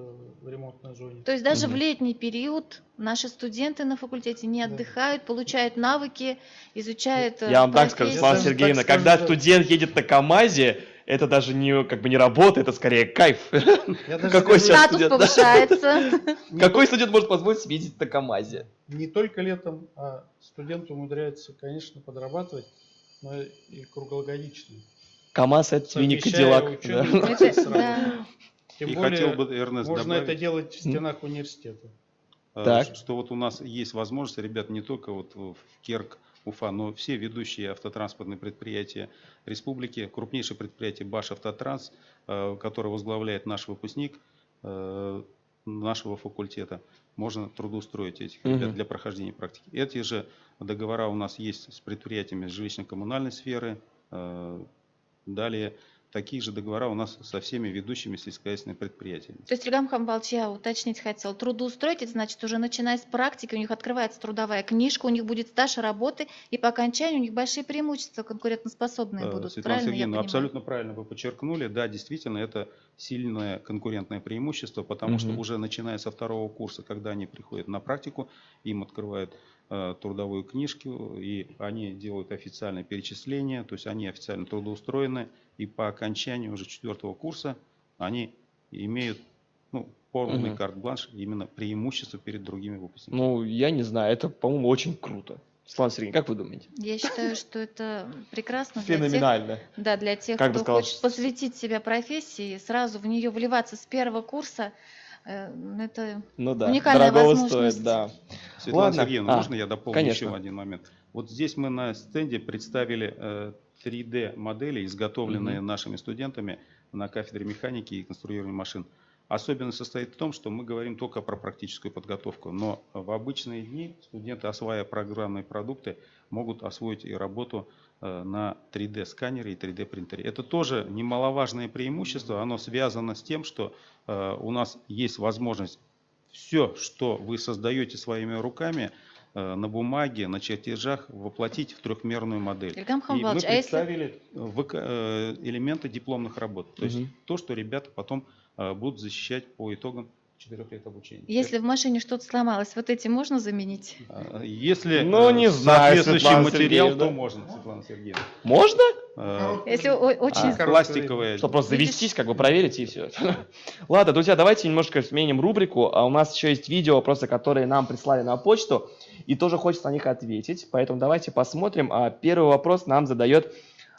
в ремонтной зоне. То есть даже в летний период наши студенты на факультете не Да. отдыхают, получают навыки, изучают Я вам так скажу, профессию. Светлана Так Сергеевна, скажем, когда да. студент едет на КамАЗе, это даже не, как бы не работа, это скорее кайф. Я даже Какой скажу, сейчас Статус студент, да? повышается. Какой студент может позволить себе ездить на КамАЗе? не только летом, а студенты умудряются, конечно, подрабатывать, но и круглогодично. КамАЗ это тебе не Совмещая Кадиллак. учебу, да. процесс Это- да. работы. Тем И более, хотел бы, Эрнест, можно добавить, это делать в стенах университета. Так. что вот у нас есть возможность, ребят, не только вот в КЕРК, Уфа, но все ведущие автотранспортные предприятия республики, крупнейшее предприятие Башавтотранс, которое возглавляет наш выпускник, нашего факультета можно трудоустроить этих ребят для прохождения практики. Эти же договора у нас есть с предприятиями жилищно-коммунальной сферы. Далее такие же договора у нас со всеми ведущими сельскохозяйственными предприятиями. То есть, Ильгам Хамбалович, я уточнить хотел. Трудоустроить, это значит, уже начиная с практики, у них открывается трудовая книжка, у них будет стаж работы, и по окончанию у них большие преимущества, конкурентоспособные будут. Светлана Правильно я Сергеевна, понимаю? абсолютно правильно вы подчеркнули. Да, действительно, это сильное конкурентное преимущество, потому что уже начиная со второго курса, когда они приходят на практику, им открывают трудовую книжку, и они делают официальное перечисление, то есть они официально трудоустроены, и по окончанию уже 4-го курса они имеют полный карт-бланш, именно преимущество перед другими выпускниками. Ну, я не знаю, это, по-моему, очень круто. Светлана Сергеевна, как вы думаете? Я считаю, что это прекрасно для тех, Феноменально. да, для тех, Как бы кто сказал, хочет посвятить себя профессии, сразу в нее вливаться с первого курса. Это Ну да, уникальная дорогого возможность. стоит, да. Светлана Ладно. Сергеевна, можно я дополню конечно. еще один момент? Вот здесь мы на стенде представили 3D-модели, изготовленные нашими студентами на кафедре механики и конструирования машин. Особенность состоит в том, что мы говорим только про практическую подготовку, но в обычные дни студенты, осваивая программные продукты, могут освоить и работу на 3D-сканере и 3D-принтере. Это тоже немаловажное преимущество, оно связано с тем, что у нас есть возможность все, что вы создаете своими руками, на бумаге, на чертежах воплотить в трехмерную модель. Ильгам И мы Хамбалович, а если... представили элементы дипломных работ. То есть то, что ребята потом будут защищать по итогам 4 лет обучения. Если в машине что-то сломалось, вот эти можно заменить? Если Ну, не знаю, соответствующий Светлана материал, Сергеевна. то можно, Светлана Сергеевна. Можно? Если очень... Пластиковые. Что, просто завестись, как бы проверить и все. Ладно, друзья, давайте немножко сменим рубрику. А у нас еще есть видео, вопросы, которые нам прислали на почту, и тоже хочется на них ответить. Поэтому давайте посмотрим. Первый вопрос нам задает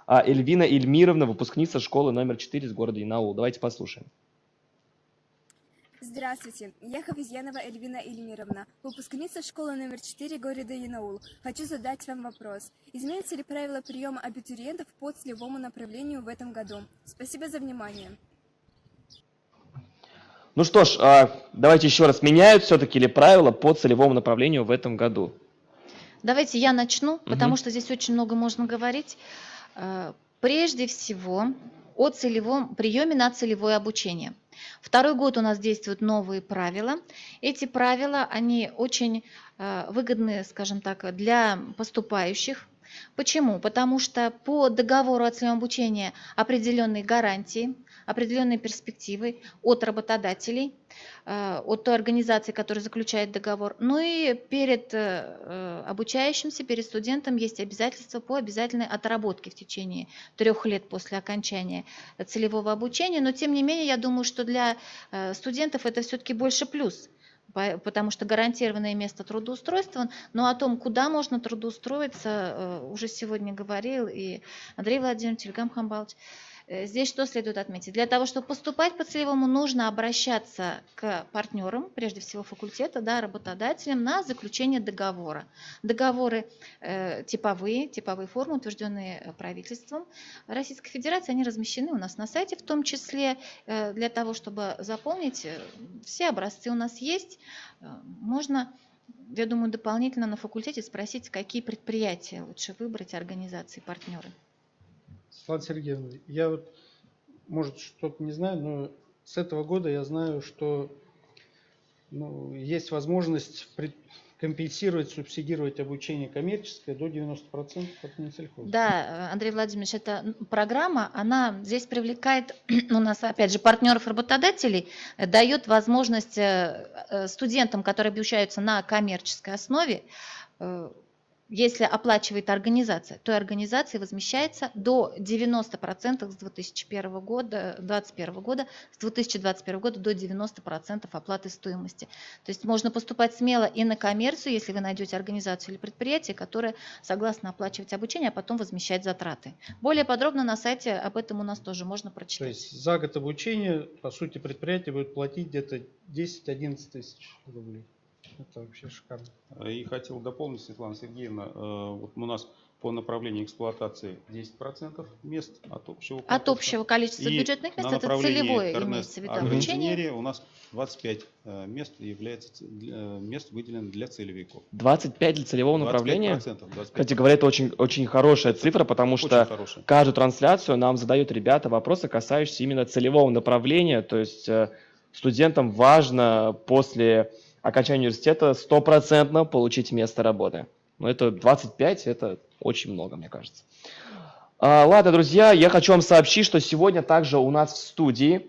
Эльвина Ильмировна, выпускница школы номер 4 из города Янаул. Давайте послушаем. Здравствуйте, я Хавизьянова Эльвина Ильмировна, выпускница школы номер 4 города Янаул. Хочу задать вам вопрос. Изменятся ли правила приема абитуриентов по целевому направлению в этом году? Спасибо за внимание. Ну что ж, давайте еще раз. Меняют все-таки ли правила по целевому направлению в этом году? Давайте я начну, потому что здесь очень много можно говорить. Прежде всего, о целевом приеме на целевое обучение. Второй год у нас действуют новые правила. Эти правила, они очень выгодны, скажем так, для поступающих. Почему? Потому что по договору о целевом обучении определенные гарантии, определенные перспективы от работодателей, от той организации, которая заключает договор. Ну и перед обучающимся, перед студентом есть обязательства по обязательной отработке в течение 3 лет после окончания целевого обучения. Но тем не менее, я думаю, что для студентов это все-таки больше плюс. Потому что гарантированное место трудоустройства, но о том, куда можно трудоустроиться, уже сегодня говорил и Андрей Владимирович, Ильгам Хамбалович. Здесь что следует отметить? Для того, чтобы поступать по целевому, нужно обращаться к партнерам, прежде всего факультета, да, работодателям, на заключение договора. Договоры типовые формы, утвержденные правительством Российской Федерации, они размещены у нас на сайте, в том числе для того, чтобы заполнить. Все образцы у нас есть. Можно, я думаю, дополнительно на факультете спросить, какие предприятия лучше выбрать, организации, партнеры. Светлана Сергеевна, я вот, может, что-то не знаю, но с этого года я знаю, что есть возможность компенсировать, субсидировать обучение коммерческое до 90% от Минсельхоза. Да, Андрей Владимирович, эта программа, она здесь привлекает у нас, опять же, партнеров работодателей, дает возможность студентам, которые обучаются на коммерческой основе, если оплачивает организация, то организации возмещается до 90% с 2021 года, с 2021 года до 90% оплаты стоимости. То есть можно поступать смело и на коммерцию, если вы найдете организацию или предприятие, которое согласно оплачивать обучение, а потом возмещать затраты. Более подробно на сайте об этом у нас тоже можно прочитать. То есть за год обучения, по сути, предприятие будет платить где-то 10-11 тысяч рублей. Это вообще шикарно. И хотел дополнить, Светлана Сергеевна, вот у нас по направлению эксплуатации 10% мест от общего От конкурса. общего количества И бюджетных мест на это направлении целевое Эрнест имеется в виду агроинженерия обучение. у нас 25 мест мест выделено для целевиков. 25 для целевого направления? 25%. Кстати говоря, это очень, очень хорошая цифра, потому Очень что хорошая. каждую трансляцию нам задают ребята вопросы, касающиеся именно целевого направления. То есть студентам важно после окончания университета 100% получить место работы. Но это 25, это очень много, мне кажется. Ладно, друзья, я хочу вам сообщить, что сегодня также у нас в студии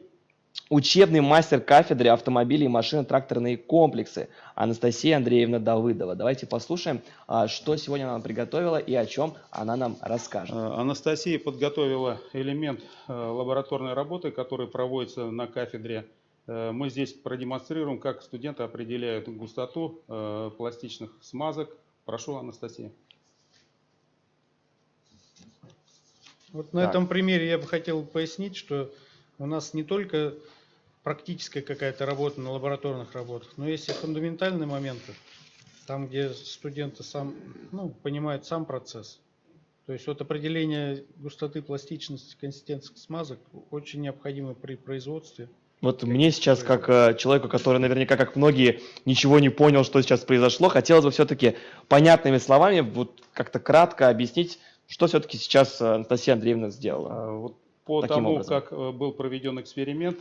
учебный мастер кафедры автомобилей и машино-тракторные комплексы Анастасия Андреевна Давыдова. Давайте послушаем, что сегодня она нам приготовила и о чем она нам расскажет. Анастасия подготовила элемент лабораторной работы, который проводится на кафедре. Мы здесь продемонстрируем, как студенты определяют густоту пластичных смазок. Прошу, Анастасия. Вот на Так. этом примере я бы хотел пояснить, что у нас не только практическая какая-то работа на лабораторных работах, но есть и фундаментальные моменты, там, где студенты понимают сам процесс. То есть вот определение густоты, пластичности, консистенции смазок очень необходимо при производстве. Вот мне сейчас, как человеку, который наверняка, как многие, ничего не понял, что сейчас произошло, хотелось бы все-таки понятными словами вот как-то кратко объяснить, что все-таки сейчас Анастасия Андреевна сделала. Вот по Таким тому, образом. как был проведен эксперимент,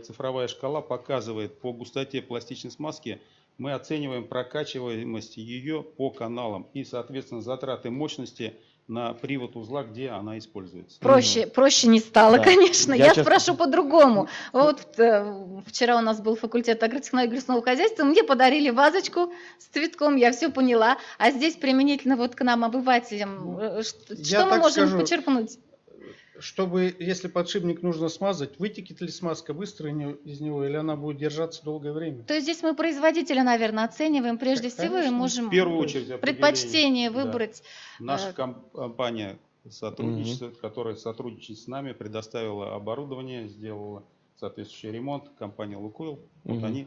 цифровая шкала показывает по густоте пластичной смазки, мы оцениваем прокачиваемость ее по каналам и, соответственно, затраты мощности на привод узла, где она используется. Проще не стало, Да. конечно. Я Я честно- спрошу по-другому. Вот вчера у нас был факультет агротехнологии и лесного хозяйства, мне подарили вазочку с цветком, я все поняла. А здесь применительно вот к нам, обывателям, что Я мы так можем скажу, почерпнуть? Чтобы, если подшипник нужно смазать, вытекет ли смазка быстро из него, или она будет держаться долгое время? То есть здесь мы производителя, наверное, оцениваем прежде всего и Конечно. можем В первую очередь предпочтение определение, да. выбрать. Наша компания сотрудничает, которая сотрудничает с нами, предоставила оборудование, сделала соответствующий ремонт. Компания «Лукойл», вот Мгм. они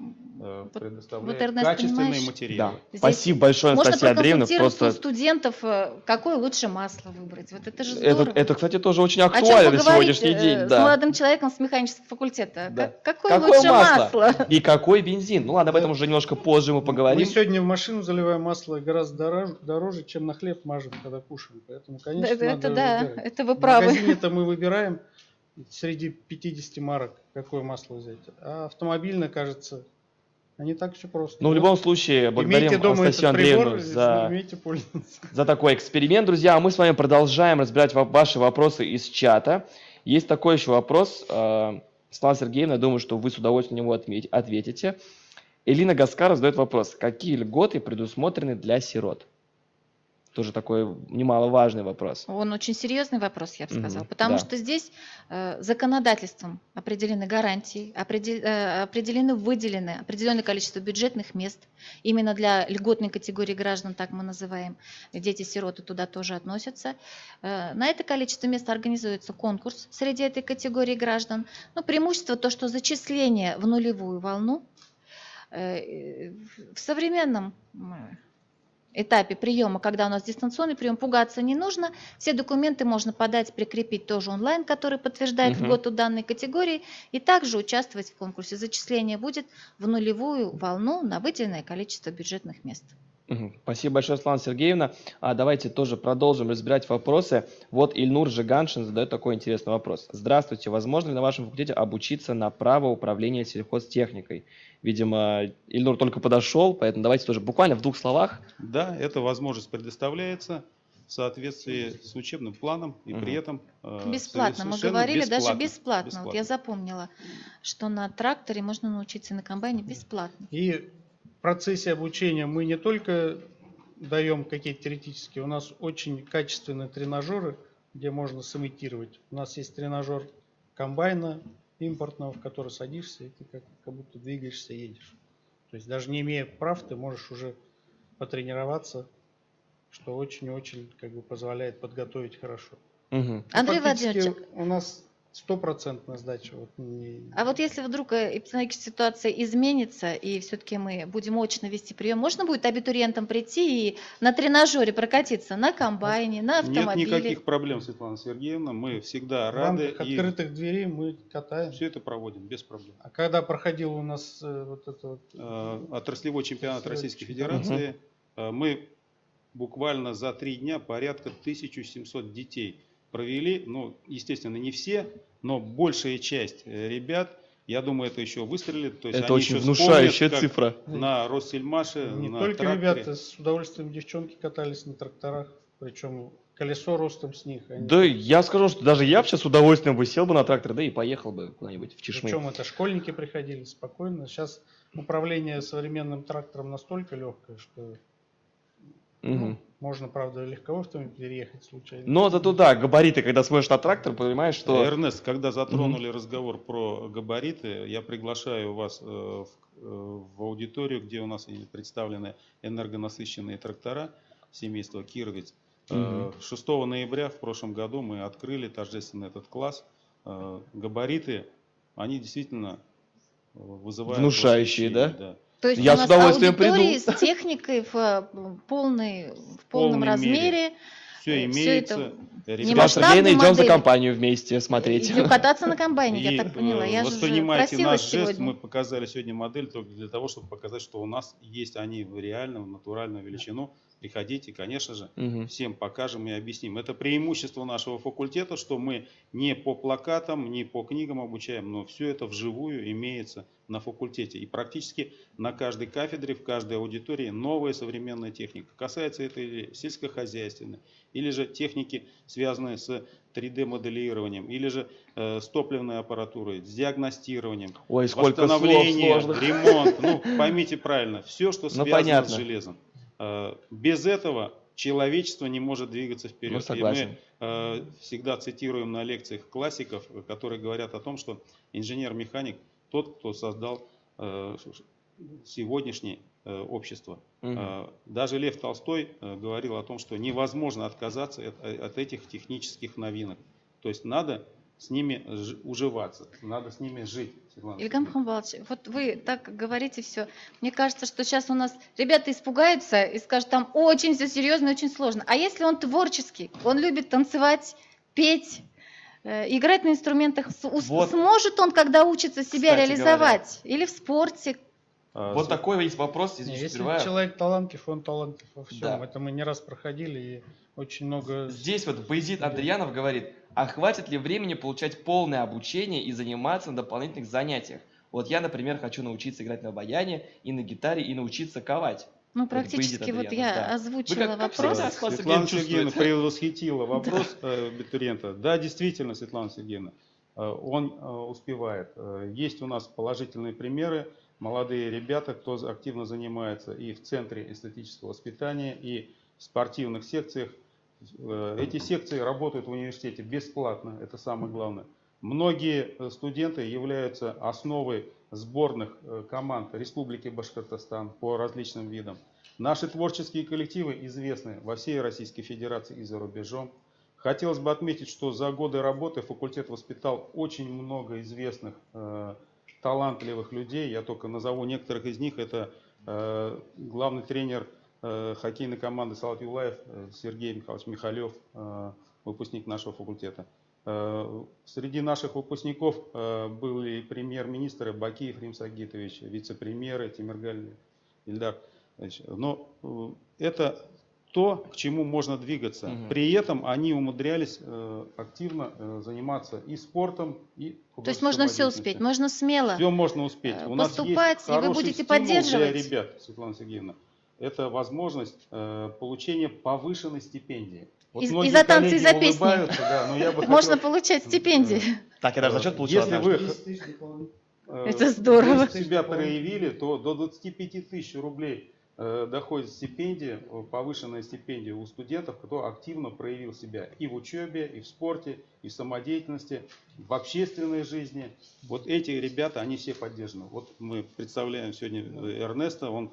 предоставляют Эрнест, качественные понимаешь? Да. материалы. Здесь Спасибо большое, Можно Анастасия Андреевна. проконсультироваться у Просто студентов, какое лучше масло выбрать. Вот это же это, здорово. кстати, тоже очень О чем актуально на поговорить сегодняшний день. с Да. молодым человеком с механического факультета? Да. Какое лучше масло? И какой бензин? Ну ладно, об этом уже немножко позже мы поговорим. Мы сегодня в машину заливаем масло гораздо дороже, чем на хлеб мажем, когда кушаем. Поэтому, конечно, Это надо да, выбирать. это вы В правы. магазине-то мы выбираем среди 50 марок, какое масло взять. А автомобильное, кажется, не так все просто. Ну, в любом случае, Имейте благодарим дома Анастасию этот прибор, Андреевну если за умеете пользоваться. за такой эксперимент. Друзья, а мы с вами продолжаем разбирать ваши вопросы из чата. Есть такой еще вопрос. Светлана Сергеевна, я думаю, что вы с удовольствием на него ответите. Элина Гаскара задает вопрос. Какие льготы предусмотрены для сирот? Тоже такой немаловажный вопрос. Он очень серьезный вопрос, я бы Мгм, сказала, потому да. что здесь законодательством определены гарантии, выделены определенное количество бюджетных мест именно для льготной категории граждан, так мы называем. Дети-сироты туда тоже относятся. На это количество мест организуется конкурс среди этой категории граждан. Но преимущество то, что зачисление в нулевую волну в современном этапе приема, когда у нас дистанционный прием, пугаться не нужно. Все документы можно подать, прикрепить тоже онлайн, который подтверждает Мгм. льготу данной категории, и также участвовать в конкурсе. Зачисление будет в нулевую волну на выделенное количество бюджетных мест. Мгм. Спасибо большое, Светлана Сергеевна. Давайте тоже продолжим разбирать вопросы. Вот Ильнур Жиганшин задает такой интересный вопрос. Здравствуйте, возможно ли на вашем факультете обучиться на право управления сельхозтехникой? Видимо, Ильнур только подошел, поэтому давайте тоже буквально в двух словах. Да, эта возможность предоставляется в соответствии с учебным планом и Мгм. при этом Бесплатно, мы совершенно говорили, даже бесплатно. бесплатно. Вот я запомнила, что на тракторе можно научиться, и на комбайне бесплатно. И в процессе обучения мы не только даем какие-то теоретические, у нас очень качественные тренажеры, где можно сымитировать. У нас есть тренажер комбайна импортного, в который садишься, и ты как будто двигаешься, едешь. То есть даже не имея прав, ты можешь уже потренироваться, что очень-очень позволяет подготовить хорошо. Мгм. Андрей Фактически Владимирович, у нас стопроцентная сдача. Вот, А вот если вдруг эпидемиологическая ситуация изменится, и все-таки мы будем очно вести прием, можно будет абитуриентам прийти и на тренажере прокатиться, на комбайне, на Нет автомобиле? никаких проблем, Светлана Сергеевна. Мы всегда в рады рамках и открытых дверей мы катаем. все это проводим без проблем. А когда проходил у нас вот это вот... Отраслевой чемпионат Отраслевой Российской чемпионат. Федерации, мы буквально за 3 дня порядка 1700 детей провели. Ну, естественно, не все, но большая часть ребят, я думаю, это еще выстрелит. То есть Это они очень еще внушающая вспомнят, как цифра. на Россельмаше, Не на только тракторе. ребята, с удовольствием девчонки катались на тракторах, причем колесо ростом с них. Они- Да, я скажу, что даже я бы сейчас с удовольствием бы сел бы на трактор, да и поехал бы куда-нибудь в Чешмы. Причем это школьники приходили спокойно. Сейчас управление современным трактором настолько легкое, что Мгм. можно, правда, легковой автомобиль переехать случайно. Но зато да, габариты, когда смотришь на трактор, понимаешь, что... Эрнест, когда затронули разговор про габариты, я приглашаю вас в аудиторию, где у нас и представлены энергонасыщенные трактора семейства Кировец. 6 ноября в прошлом году мы открыли торжественно этот класс. Габариты, они действительно вызывают... Внушающие, восхищение, да? То есть Я у с нас удовольствием аудитории приду. с техникой в полном полной размере. Все Всё имеется. это Ребята, не С масштабные Сергеем идем за модели. компанию вместе смотреть. Идем кататься на комбайне, И, я так поняла. Я же уже воспринимайте просила наш жест, сегодня. мы показали сегодня модель только для того, чтобы показать, что у нас есть они в реальную, натуральную величину. Приходите, конечно же, Мгм. всем покажем и объясним. Это преимущество нашего факультета, что мы не по плакатам, не по книгам обучаем, но все это вживую имеется на факультете. И практически на каждой кафедре, в каждой аудитории новая современная техника. Касается это или сельскохозяйственной, или же техники, связанные с 3D-моделированием, или же с топливной аппаратурой, с диагностированием, Ой, сколько слов восстановление, сложных. ремонт. Ну, поймите правильно, все, что Ну, связано понятно. с железом. Без этого человечество не может двигаться вперед. Ну, согласен. И мы всегда цитируем на лекциях классиков, которые говорят о том, что инженер-механик тот, кто создал сегодняшнее общество. Даже Лев Толстой говорил о том, что невозможно отказаться от этих технических новинок. То есть надо с ними уживаться, надо с ними жить. Светлана Ильгам Сергеевна. Хамбалович, вот вы так говорите все. Мне кажется, что сейчас у нас ребята испугаются и скажут, там очень все серьезно, очень сложно. А если он творческий, он любит танцевать, петь, играть на инструментах, Вот. сможет он, когда учится себя Кстати реализовать? Или в спорте? Вот такой есть вопрос, Не, извините, если перебиваю. человек талантлив, он талантлив во всем. Да. Это мы не раз проходили и очень много... Здесь вот Байзит Андреянов говорит, а хватит ли времени получать полное обучение и заниматься на дополнительных занятиях? Вот я, например, хочу научиться играть на баяне и на гитаре и научиться ковать. Ну, Вот практически Байзит вот я Андреянов, да. озвучила Вы как вопрос. всегда, Светлана Светлана Сергеевна Сергеевна чувствует. предвосхитила вопрос абитуриента. Да, действительно, Светлана Сергеевна, он успевает. Есть у нас положительные примеры. Молодые ребята, кто активно занимается и в Центре эстетического воспитания, и в спортивных секциях. Эти секции работают в университете бесплатно, это самое главное. Многие студенты являются основой сборных команд Республики Башкортостан по различным видам. Наши творческие коллективы известны во всей Российской Федерации и за рубежом. Хотелось бы отметить, что за годы работы факультет воспитал очень много известных талантливых людей. Я только назову некоторых из них. Это главный тренер хоккейной команды Салават Юлаев Сергей Михайлович Михалев, выпускник нашего факультета. Среди наших выпускников были премьер-министры Бакиев Рим Сагитович, вице-премьеры Тимиргаль Ильдар. Но это то, к чему можно двигаться. При этом они умудрялись активно заниматься и спортом, и То есть можно все успеть, можно смело Все можно успеть. У нас поступать, есть и вы хороший будете стимул поддерживать. для ребят, Светлана Сергеевна. Это возможность получения повышенной стипендии. Вот И многие за танцы, и коллеги за песни. улыбаются, да, но я бы можно хотел, получать стипендии. Так, я даже зачет получил если однажды. вы Это здорово. себя проявили, то до 25 тысяч рублей доходит стипендия, повышенная стипендия у студентов, кто активно проявил себя и в учебе, и в спорте, и в самодеятельности, в общественной жизни. Вот эти ребята, они все поддержаны. Вот мы представляем сегодня Эрнеста, он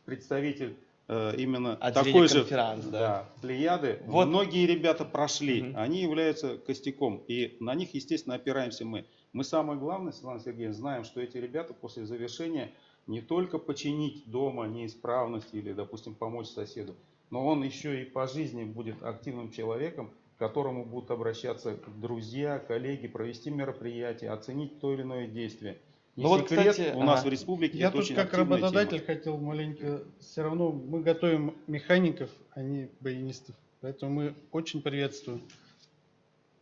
представитель именно Отделение такой же конферанс, да. плеяды. Вот. Многие ребята прошли, Мгм. они являются костяком, и на них, естественно, опираемся мы. Мы самое главное, Светлана Сергеевна, знаем, что эти ребята после завершения не только починить дома неисправность или, допустим, помочь соседу, но он еще и по жизни будет активным человеком, к которому будут обращаться друзья, коллеги, провести мероприятие, оценить то или иное действие. Не Ну вот, секрет, кстати, у нас ага. в республике Я это тут очень как активная работодатель тема. хотел маленько, все равно мы готовим механиков, а не баянистов. Поэтому мы очень приветствуем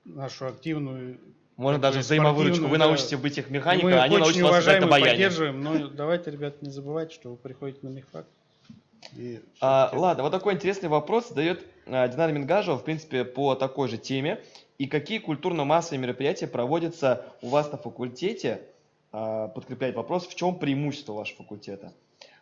нашу активную, Можно такую даже взаимовыручку. Вы спортивную, да. научите быть их И механиком, мы а они их научат очень вас играть уважаем на и баяне. поддерживаем. Но давайте, ребят, не забывайте, что вы приходите на мехфак. И Ладно, вот такой интересный вопрос задает Динара Мингажева, в принципе, по такой же теме. И какие культурно-массовые мероприятия проводятся у вас на факультете? Подкрепляет вопрос, в чем преимущество вашего факультета?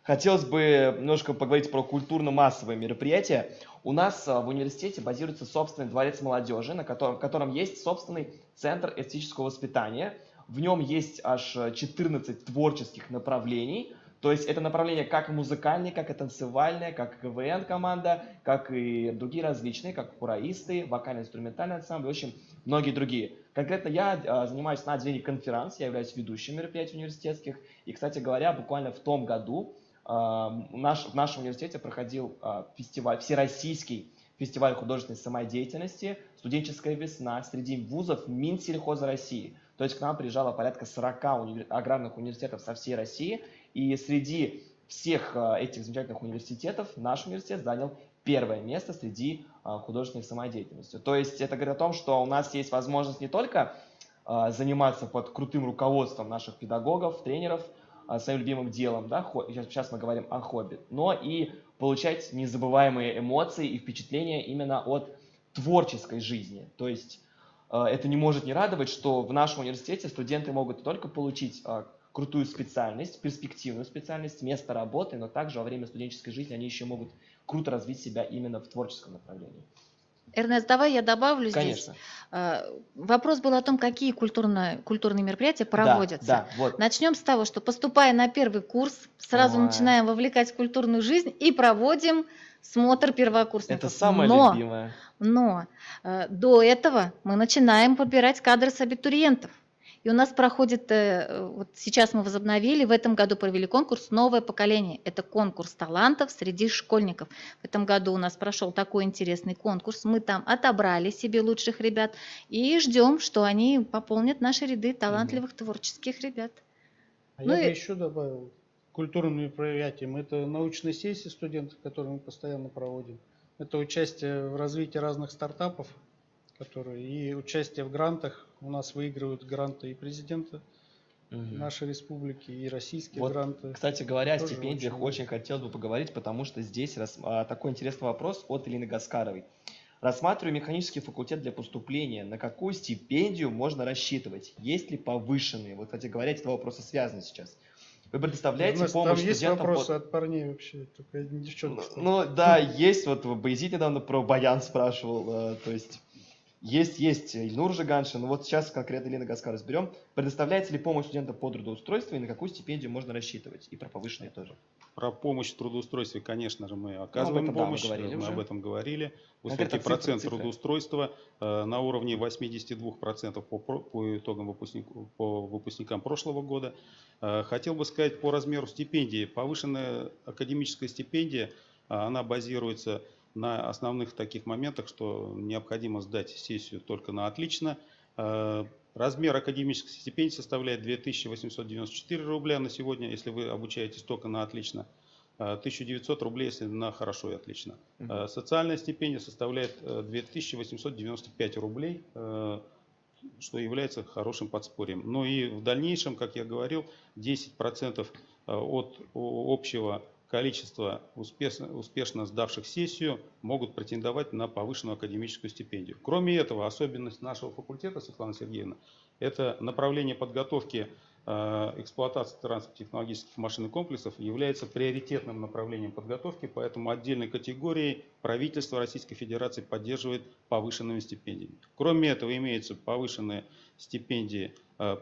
Хотелось бы немножко поговорить про культурно-массовые мероприятия. У нас в университете базируется собственный дворец молодежи, в котором есть собственный центр эстетического воспитания. В нем есть аж 14 творческих направлений. То есть это направление как и музыкальные, как и танцевальные, как и КВН-команда, как и другие различные, как хураисты, вокально-инструментальный ансамбль, в общем, многие другие. Конкретно я занимаюсь на отделении конферанс, я являюсь ведущим мероприятий университетских. И, кстати говоря, буквально в том году в нашем университете проходил фестиваль, всероссийский фестиваль художественной самодеятельности «Студенческая весна» среди вузов Минсельхоза России. То есть к нам приезжало порядка 40 аграрных университетов со всей России. И среди всех этих замечательных университетов наш университет занял первое место среди художественной самодеятельности. То есть это говорит о том, что у нас есть возможность не только заниматься под крутым руководством наших педагогов, тренеров, своим любимым делом, да, сейчас мы говорим о хобби, но и получать незабываемые эмоции и впечатления именно от творческой жизни. То есть это не может не радовать, что в нашем университете студенты могут не только получить крутую специальность, перспективную специальность, место работы, но также во время студенческой жизни они еще могут круто развить себя именно в творческом направлении. Эрнест, давай я добавлю Конечно. здесь. Вопрос был о том, какие культурные мероприятия проводятся. Да, вот. Начнем с того, что поступая на первый курс, сразу Ой. начинаем вовлекать в культурную жизнь и проводим смотр первокурсников. Это самое Но любимое. до этого мы начинаем подбирать кадры с абитуриентов. И у нас проходит, вот сейчас мы возобновили, в этом году провели конкурс «Новое поколение». Это конкурс талантов среди школьников. В этом году у нас прошел такой интересный конкурс. Мы там отобрали себе лучших ребят и ждем, что они пополнят наши ряды талантливых творческих ребят. А Ну я бы и- еще добавил культурным мероприятиям. Это научные сессии студентов, которые мы постоянно проводим. Это участие в развитии разных стартапов, и участие в грантах. У нас выигрывают гранты и президента нашей республики, и российские Вот, гранты. кстати говоря, о Тоже стипендиях очень хотелось бы поговорить, потому что здесь такой интересный вопрос от Элины Гаскаровой. Рассматриваю механический факультет для поступления. На какую стипендию можно рассчитывать? Есть ли повышенные? Вот, кстати говоря, эти два вопроса связаны сейчас. Вы предоставляете Там помощь есть студентам? вопросы от парней вообще, только девчонки. Ну да, есть. Вот Баязид недавно про баян спрашивал. То есть есть Ильнур Жиганшин. Вот сейчас конкретно Елена Гаскар разберем. Предоставляется ли помощь студентам по трудоустройству и на какую стипендию можно рассчитывать? И про повышенные тоже. Про помощь в трудоустройстве, конечно же, мы оказываем этом, да, мы помощь, говорили мы уже. об этом говорили. Конкретно Высокий цифры, процент цифры. трудоустройства на уровне 82% по итогам по выпускникам прошлого года. Хотел бы сказать по размеру стипендии. Повышенная академическая стипендия, она базируется на основных таких моментах, что необходимо сдать сессию только на отлично. Размер академической стипендии составляет 2894 рубля на сегодня, если вы обучаетесь только на отлично. 1900 рублей, если на хорошо и отлично. Социальная стипендия составляет 2895 рублей, что является хорошим подспорьем. Ну и в дальнейшем, как я говорил, 10% от общего количества успешно сдавших сессию могут претендовать на повышенную академическую стипендию. Кроме этого, особенность нашего факультета, Светлана Сергеевна, это направление подготовки эксплуатация транспортно-технологических машин и комплексов является приоритетным направлением подготовки, поэтому отдельной категорией правительство Российской Федерации поддерживает повышенными стипендиями. Кроме этого, имеются повышенные стипендии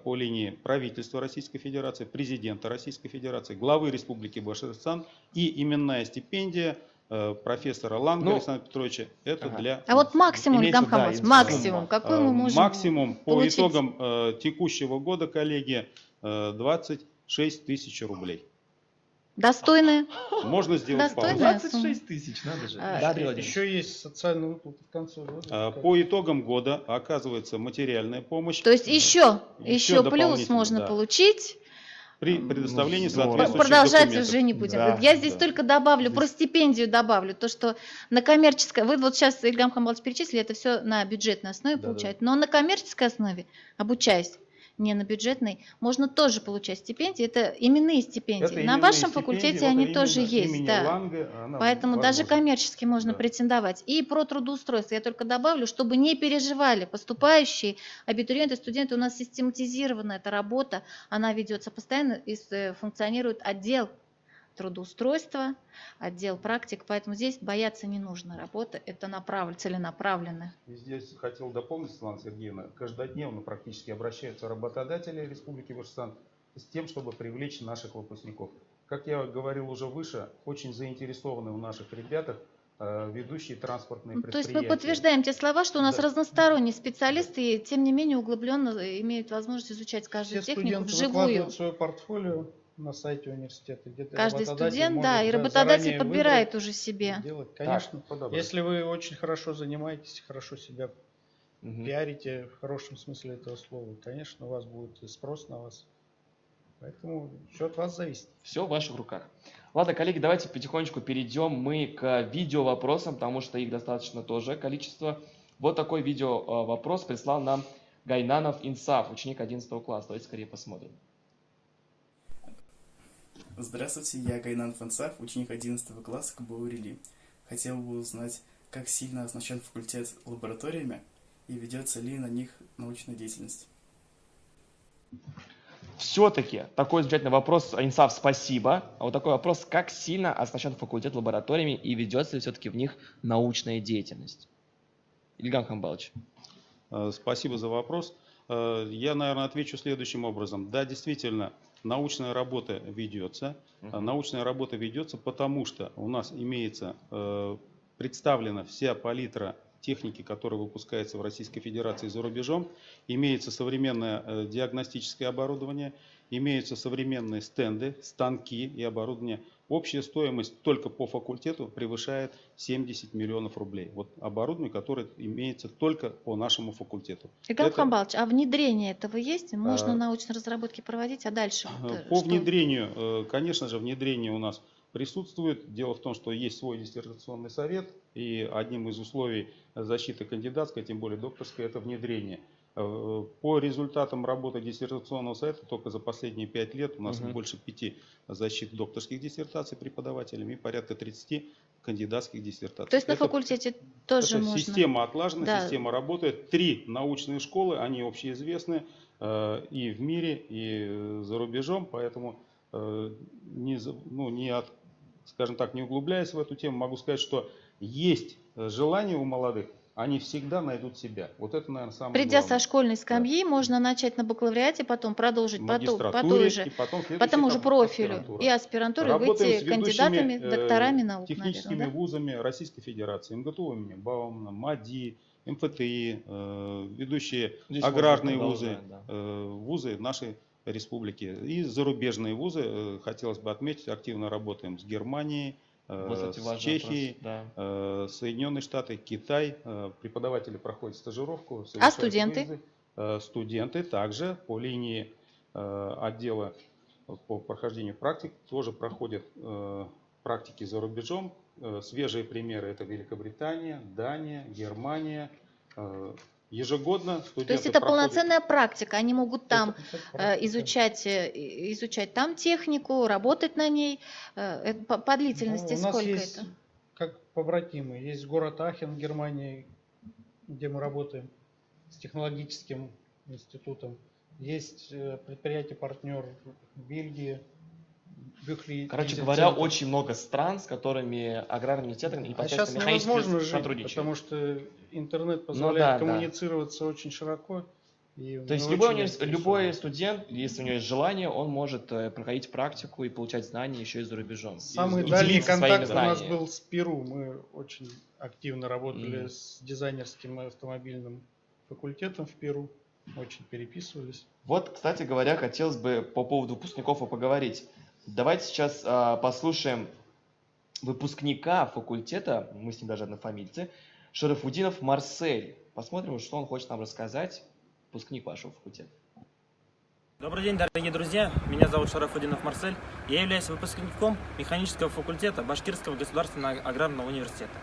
по линии правительства Российской Федерации, президента Российской Федерации, главы Республики Башкортостан и именная стипендия профессора Ланга Александра Петровича. Это для... А вот максимум, Имеется, Ильгам да, Хамбалович, сумма. максимум, какой мы можем Максимум по получить? итогам текущего года, коллеги, 26 тысяч рублей. Достойные? Можно сделать паузу. Достойная 26 тысяч, надо же. А, Да, Андрей Владимирович. Еще есть социальные выплаты в конце года. По итогам года оказывается материальная помощь То есть еще плюс дополнительно, можно да, получить. при предоставлении здорово. соответствующих Продолжать документов. уже не будем. Да, Я здесь да. только добавлю, про стипендию добавлю. То, что на коммерческой, вы вот сейчас, Ильгам Хамбалович, перечислили, это все на бюджетной основе Да, получают. Но на коммерческой основе, обучаясь, не на бюджетной, можно тоже получать стипендии. Это именные стипендии. Это На именные вашем стипендии, факультете вот они именно тоже есть. имени Да. Ланга она Поэтому даже возможна. коммерчески можно Да. претендовать. И про трудоустройство я только добавлю, чтобы не переживали поступающие абитуриенты, студенты. У нас систематизирована эта работа, она ведется постоянно, и функционирует отдел трудоустройства, отдел практик, поэтому здесь бояться не нужно. Работа это целенаправленная. И здесь хотел дополнить, Светлана Сергеевна, каждодневно практически обращаются работодатели Республики Башкортостан с тем, чтобы привлечь наших выпускников. Как я говорил уже выше, очень заинтересованы в наших ребятах ведущие транспортные То есть предприятия. мы подтверждаем те слова, что у нас Да. разносторонние специалисты, и тем не менее углубленно имеют возможность изучать каждую Все технику студенты вживую. выкладывают свое портфолио на сайте университета. Где Каждый работодатель студент, может, да, и работодатель заранее подбирает выбрать уже себе. и сделать. Так, Конечно, подобрать. если вы очень хорошо занимаетесь, хорошо себя Мгм. пиарите в хорошем смысле этого слова, конечно, у вас будет и спрос на вас. Поэтому все от вас зависит. Все в ваших руках. Ладно, коллеги, давайте потихонечку перейдем мы к видео вопросам, потому что их достаточно тоже количество. Вот такой видео вопрос прислал нам Гайнанов Инсаф, ученик 11 класса. Давайте скорее посмотрим. Здравствуйте, я Гайнан Фансав, ученик 11 класса КБУ РИЛИ. Хотел бы узнать, как сильно оснащен факультет лабораториями и ведется ли на них научная деятельность. Все-таки такой замечательный вопрос, Инсаф, спасибо. А вот такой вопрос, как сильно оснащен факультет лабораториями и ведется ли все-таки в них научная деятельность? Ильгам Хамбалович. Спасибо за вопрос. Я, наверное, отвечу следующим образом. Да, действительно, научная работа ведется. Научная работа ведется, потому что у нас имеется представлена вся палитра техники, которая выпускается в Российской Федерации и за рубежом. Имеется современное диагностическое оборудование, имеются современные стенды, станки и оборудование. Общая стоимость только по факультету превышает 70 миллионов рублей. Вот оборудование, которое имеется только по нашему факультету. Ильгам Это- Хамбалович, а внедрение этого есть? Можно научные разработки проводить, а дальше? По что? внедрению, конечно же, внедрение у нас присутствует. Дело в том, что есть свой диссертационный совет, и одним из условий защиты кандидатской, тем более докторской, это внедрение. По результатам работы диссертационного совета только за последние 5 лет у нас больше 5 защит докторских диссертаций преподавателями и порядка 30 кандидатских диссертаций. То есть на Это- факультете тоже это можно? Система отлажена, Да. система работает. 3 научные школы, они общеизвестны и в мире, и за рубежом, поэтому скажем так, не углубляясь в эту тему, могу сказать, что есть желание у молодых, они всегда найдут себя. Вот это, наверное, самое Придя главное. со школьной скамьи, можно начать на бакалавриате, потом продолжить В по той магистратуре, же, и потом следующий по тому же этап профилю аспирантура. и аспирантуру, и Работаем выйти с ведущими, кандидатами, докторами наук, техническими наверное, да? вузами Российской Федерации, МГТУ имени Баумана, МАДИ, МФТИ, ведущие Здесь аграрные можно вузы, продолжать, да. вузы нашей республики. И зарубежные вузы, хотелось бы отметить, активно работаем с Германией, Вот, кстати, с важный Чехией, вопрос, да. Соединенные Штаты, Китай. Преподаватели проходят стажировку. А совершают студенты? выезды. Студенты также по линии отдела по прохождению практик тоже проходят практики за рубежом. Свежие примеры — это Великобритания, Дания, Германия. Ежегодно студенты То есть это проходят- полноценная практика, они могут там Это практика. изучать там технику, работать на ней. Это по длительности Ну, у нас сколько есть, это? как побратимы, есть город Ахен в Германии, где мы работаем с технологическим институтом. Есть предприятие-партнер в Бельгии, Бюхли. Короче Дизель говоря, Центр. очень много стран, с которыми аграрный университет А сейчас непосредственно механически невозможно жить, сотрудничает. потому что интернет Ну позволяет да, да. коммуницироваться очень широко. И То есть мы любой, очень интересуем. любой студент, если у него есть желание, он может проходить практику и получать знания еще и за рубежом. Самый И дальний делиться своими контакт у нас знаниями. был с Перу. Мы очень активно работали Мгм. с дизайнерским и автомобильным факультетом в Перу. Очень переписывались. Вот, кстати говоря, хотелось бы по поводу выпускников и поговорить. Давайте сейчас послушаем выпускника факультета, мы с ним даже однофамильцы, Шарафудинов Марсель. Посмотрим, что он хочет нам рассказать, выпускник вашего факультета. Добрый день, дорогие друзья. Меня зовут Шарафудинов Марсель. Я являюсь выпускником механического факультета Башкирского государственного аграрного университета.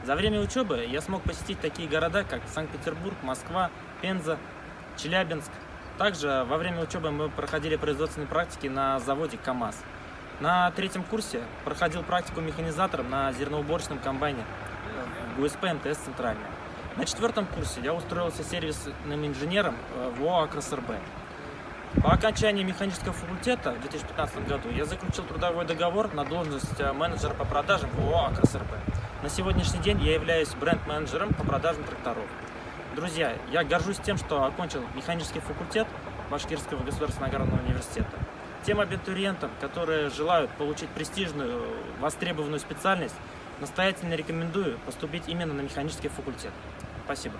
За время учебы я смог посетить такие города, как Санкт-Петербург, Москва, Пенза, Челябинск. Также во время учебы мы проходили производственные практики на заводе КАМАЗ. На третьем курсе проходил практику механизатором на зерноуборочном комбайне в ГУСП МТС «Центральная». На четвертом курсе я устроился сервисным инженером в ОАО «АКРСРБ». По окончании механического факультета в 2015 году я заключил трудовой договор на должность менеджера по продажам в ОАО «АКРСРБ». На сегодняшний день я являюсь бренд-менеджером по продажам тракторов. Друзья, я горжусь тем, что окончил механический факультет Башкирского государственного аграрного университета. Тем абитуриентам, которые желают получить престижную, востребованную специальность, настоятельно рекомендую поступить именно на механический факультет. Спасибо.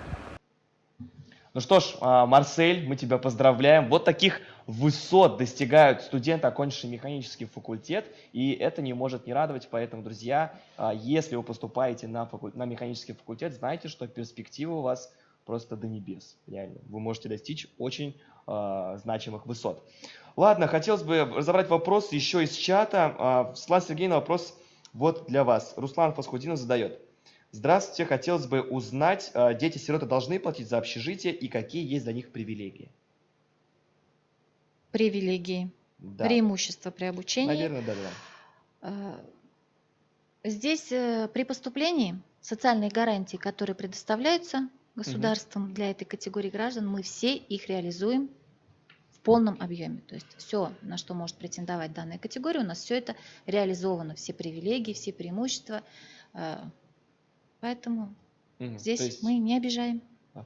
Ну что ж, Марсель, мы тебя поздравляем. Вот таких высот достигают студенты, окончившие механический факультет, и это не может не радовать. Поэтому, друзья, если вы поступаете на механический факультет, знайте, что перспективы у вас просто до небес. Реально, вы можете достичь очень значимых высот. Ладно, хотелось бы разобрать вопрос еще из чата. Светлана Сергеевна, вопрос вот для вас. Руслан Фасхудинов задает. Здравствуйте, хотелось бы узнать, дети-сироты должны платить за общежитие и какие есть за них привилегии? Привилегии, Да, преимущества при обучении. наверное, да. Здесь при поступлении социальные гарантии, которые предоставляются государством для этой категории граждан, мы все их реализуем в полном объеме. То есть все, на что может претендовать данная категория, у нас все это реализовано, все привилегии, все преимущества. Поэтому здесь мы не обижаем.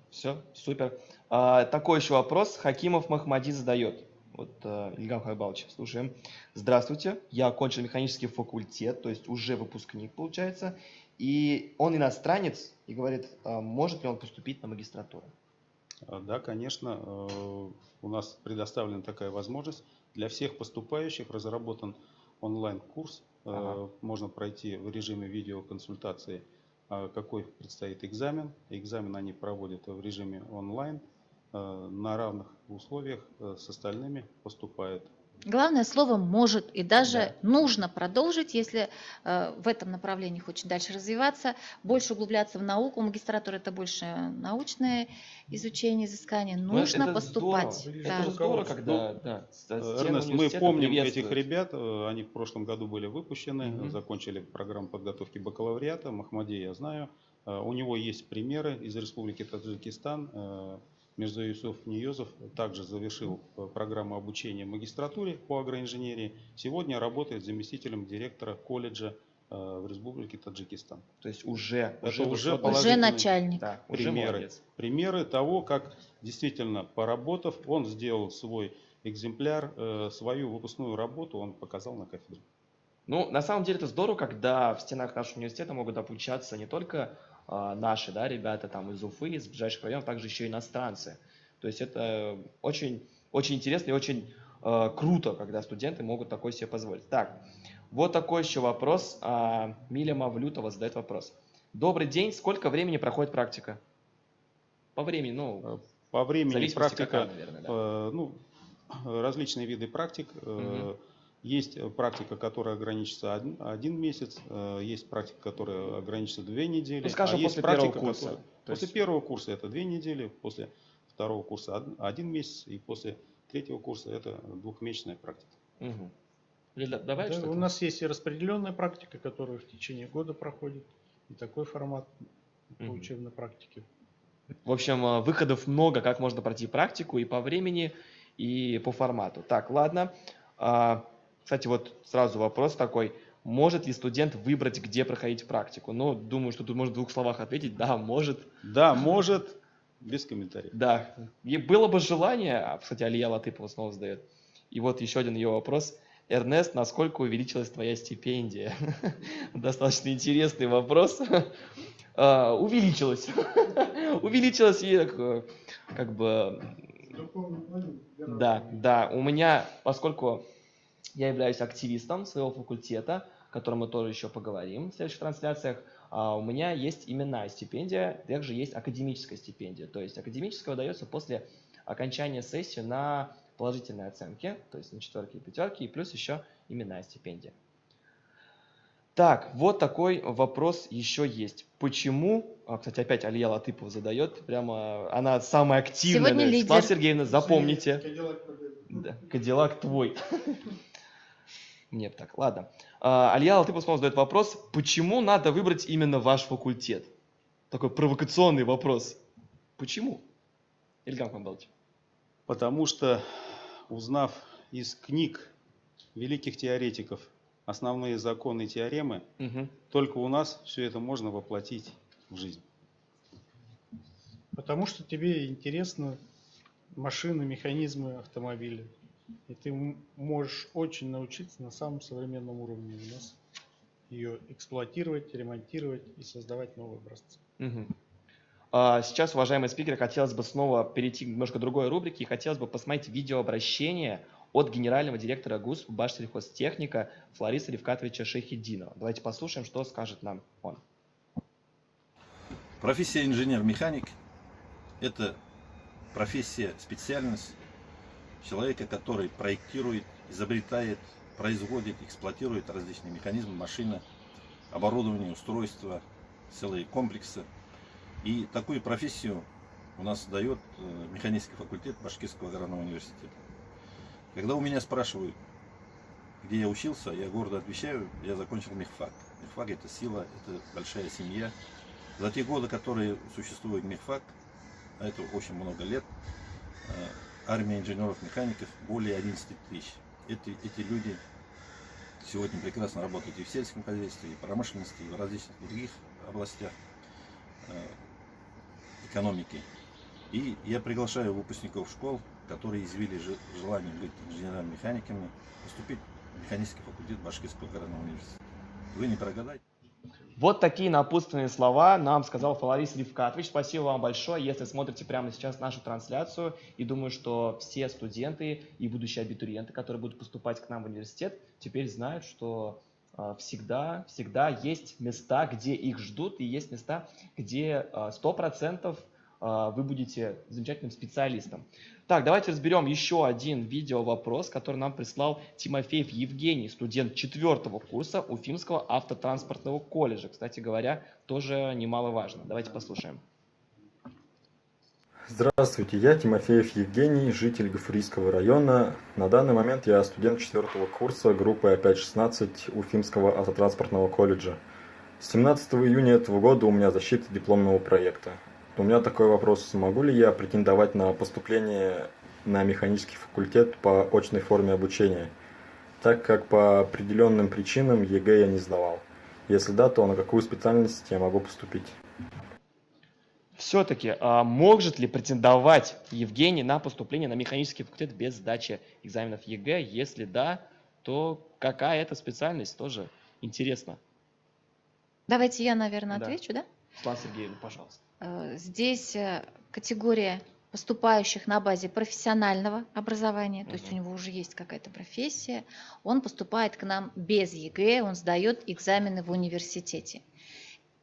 Все, супер. Такой еще вопрос. Хакимов Махмади задает. Вот, Ильгам Хайбалович, слушаем. Здравствуйте, я окончил механический факультет, то есть уже выпускник получается, и он иностранец, и говорит, может ли он поступить на магистратуру? Да, конечно, у нас предоставлена такая возможность. Для всех поступающих разработан онлайн-курс. Можно пройти в режиме видеоконсультации, какой предстоит экзамен. Экзамен они проводят в режиме онлайн. На равных условиях с остальными поступают. Главное слово «может», и даже нужно продолжить, если в этом направлении хочет дальше развиваться, больше углубляться в науку. Магистратура – это больше научное изучение, изыскание. Нужно это поступать. Здорово. Да. Это же здорово, когда стены Эрнест, мы университета помним приветствуют. этих ребят, они в прошлом году были выпущены, закончили программу подготовки бакалавриата. Махмади я знаю. У него есть примеры из Республики Таджикистан. Мирза-Юсуф Ниёзов также завершил программу обучения в магистратуре по агроинженерии. Сегодня работает заместителем директора колледжа в Республике Таджикистан. То есть уже уже Уже начальник. Да, уже Примеры. молодец. Примеры того, как действительно поработав, он сделал свой экземпляр, свою выпускную работу он показал на кафедре. Ну, на самом деле это здорово, когда в стенах нашего университета могут обучаться не только наши, да, ребята там из Уфы, из ближайших районов, также еще и иностранцы. То есть это очень, очень интересно и очень круто, когда студенты могут такое себе позволить. Так, вот такой еще вопрос. Миля Мавлютова задает вопрос. Добрый день, сколько времени проходит практика? По времени, ну, По времени зависимости практика, какая, наверное, да. ну, различные виды практик. Есть практика, которая ограничится один месяц, есть практика, которая ограничится 2 недели. Ну, скажем, есть после первого практика, курса. которая- То После есть- первого курса это 2 недели, после второго курса 1 месяц, и после третьего курса это 2-месячная практика. Угу. Лиля, добавить Да, что-то? у нас есть и распределенная практика, которая в течение года проходит, и такой формат по Мгм. учебной практике. В общем, выходов много, как можно пройти практику и по времени, и по формату. Так, ладно. Кстати, вот сразу вопрос такой. Может ли студент выбрать, где проходить практику? Ну, думаю, что тут можно в 2 словах ответить. Да, может. Да, может, без комментариев. Да. И было бы желание, кстати, Алия Латыпова снова задает. И вот еще один ее вопрос. Эрнест, насколько увеличилась твоя стипендия? Достаточно интересный вопрос. Увеличилась. Увеличилась и как бы... Да. У меня, поскольку я являюсь активистом своего факультета, о котором мы тоже еще поговорим в следующих трансляциях, у меня есть именная стипендия, также есть академическая стипендия. То есть академическая выдается после окончания сессии на положительные оценки, то есть на 4 и 5, и плюс еще именная стипендия. Так, вот такой вопрос еще есть. Почему, кстати, опять Алия Латыпова задает, прямо она самая активная. Сегодня лидер. Светлана Сергеевна, запомните. Да, Кадиллак твой. Нет, так, ладно. Алия Латыпова снова задает вопрос, почему надо выбрать именно ваш факультет? Такой провокационный вопрос. Почему? Ильгам Хамбалович. Потому что, узнав из книг великих теоретиков основные законы и теоремы, только у нас все это можно воплотить в жизнь. Потому что тебе интересны машины, механизмы, автомобили. И ты можешь очень научиться на самом современном уровне у нас ее эксплуатировать, ремонтировать и создавать новые образцы. Сейчас, уважаемые спикеры, хотелось бы снова перейти к немножко другой рубрике и хотелось бы посмотреть видеообращение от генерального директора ГУСП Башсельхозтехника Флориса Ревкатовича Шейхетдинова. Давайте послушаем, что скажет нам он. Профессия инженер-механик – это профессия, специальность человека, который проектирует, изобретает, производит, эксплуатирует различные механизмы, машины, оборудование, устройства, целые комплексы. И такую профессию у нас дает механический факультет Башкирского аграрного университета. Когда у меня спрашивают, где я учился, я гордо отвечаю, я закончил мехфак. Мехфак – это сила, это большая семья. За те годы, которые существует мехфак, а это очень много лет, армия инженеров-механиков более 11 тысяч. Эти люди сегодня прекрасно работают и в сельском хозяйстве, и в промышленности, и в различных других областях экономики. И я приглашаю выпускников школ, которые изъявили желание быть инженерами-механиками, поступить в механический факультет Башкирского аграрного университета. Вы не прогадаете. Вот такие напутственные слова нам сказал Флорис Ревкатович. Спасибо вам большое, если смотрите прямо сейчас нашу трансляцию. И думаю, что все студенты и будущие абитуриенты, которые будут поступать к нам в университет, теперь знают, что всегда есть места, где их ждут, и есть места, где 100% вы будете замечательным специалистом. Так, давайте разберем еще один видео-вопрос, который нам прислал Тимофеев Евгений, студент 4-го курса Уфимского автотранспортного колледжа. Кстати говоря, тоже немаловажно. Давайте послушаем. Здравствуйте, я Тимофеев Евгений, житель Гафурийского района. На данный момент я студент 4-го курса группы А5-16 Уфимского автотранспортного колледжа. 17 июня этого года у меня защита дипломного проекта. У меня такой вопрос, могу ли я претендовать на поступление на механический факультет по очной форме обучения, так как по определенным причинам ЕГЭ я не сдавал? Если да, то на какую специальность я могу поступить? Все-таки может ли претендовать Евгений на поступление на механический факультет без сдачи экзаменов ЕГЭ? Если да, то какая это специальность? Тоже интересно. Давайте я, наверное, Да. отвечу, да? Светлана Сергеевна, пожалуйста. Здесь категория поступающих на базе профессионального образования, то есть у него уже есть какая-то профессия, он поступает к нам без ЕГЭ, он сдает экзамены в университете.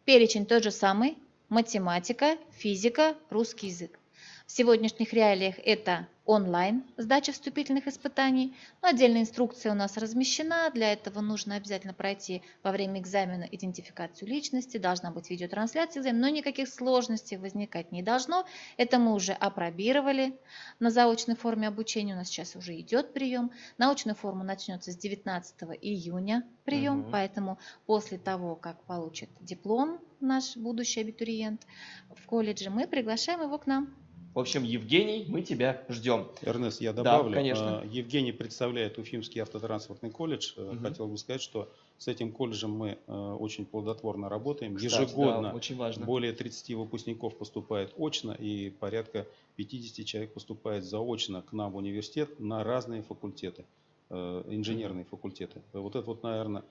Перечень тот же самый: математика, физика, русский язык. В сегодняшних реалиях это онлайн сдача вступительных испытаний. Но отдельная инструкция у нас размещена. Для этого нужно обязательно пройти во время экзамена идентификацию личности, должна быть видеотрансляция экзамена, но никаких сложностей возникать не должно. Это мы уже апробировали на заочной форме обучения. У нас сейчас уже идет прием. Научную форму начнется с 19 июня прием, поэтому после того, как получит диплом наш будущий абитуриент в колледже, мы приглашаем его к нам. В общем, Евгений, мы тебя ждем. Эрнест, я Да, добавлю. конечно. Евгений представляет Уфимский автотранспортный колледж. Мгм. Хотел бы сказать, что с этим колледжем мы очень плодотворно работаем. Кстати, Ежегодно да, очень важно. более 30 выпускников поступает очно, и порядка 50 человек поступает заочно к нам в университет на разные факультеты, инженерные факультеты. Вот это вот, наверное,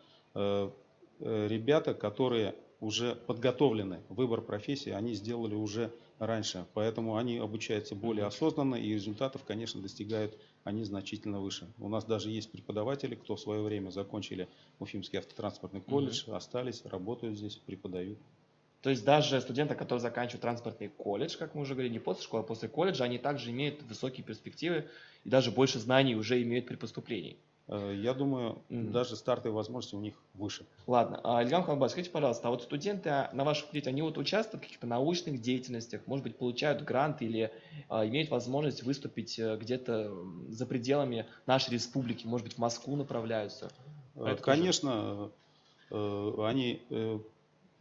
ребята, которые уже подготовлены, выбор профессии они сделали уже раньше, поэтому они обучаются более осознанно, и результатов, конечно, достигают они значительно выше. У нас даже есть преподаватели, кто в свое время закончили Уфимский автотранспортный колледж, остались, работают здесь, преподают. То есть даже студенты, которые заканчивают транспортный колледж, как мы уже говорили, не после школы, а после колледжа, они также имеют высокие перспективы и даже больше знаний уже имеют при поступлении. Я думаю, даже стартовые возможности у них выше. Ладно, Ильгам Хамбаевич, скажите, пожалуйста, а вот студенты на вашем факультете, они вот участвуют в каких-то научных деятельностях, может быть, получают грант или имеют возможность выступить где-то за пределами нашей республики, может быть, в Москву направляются? Конечно, они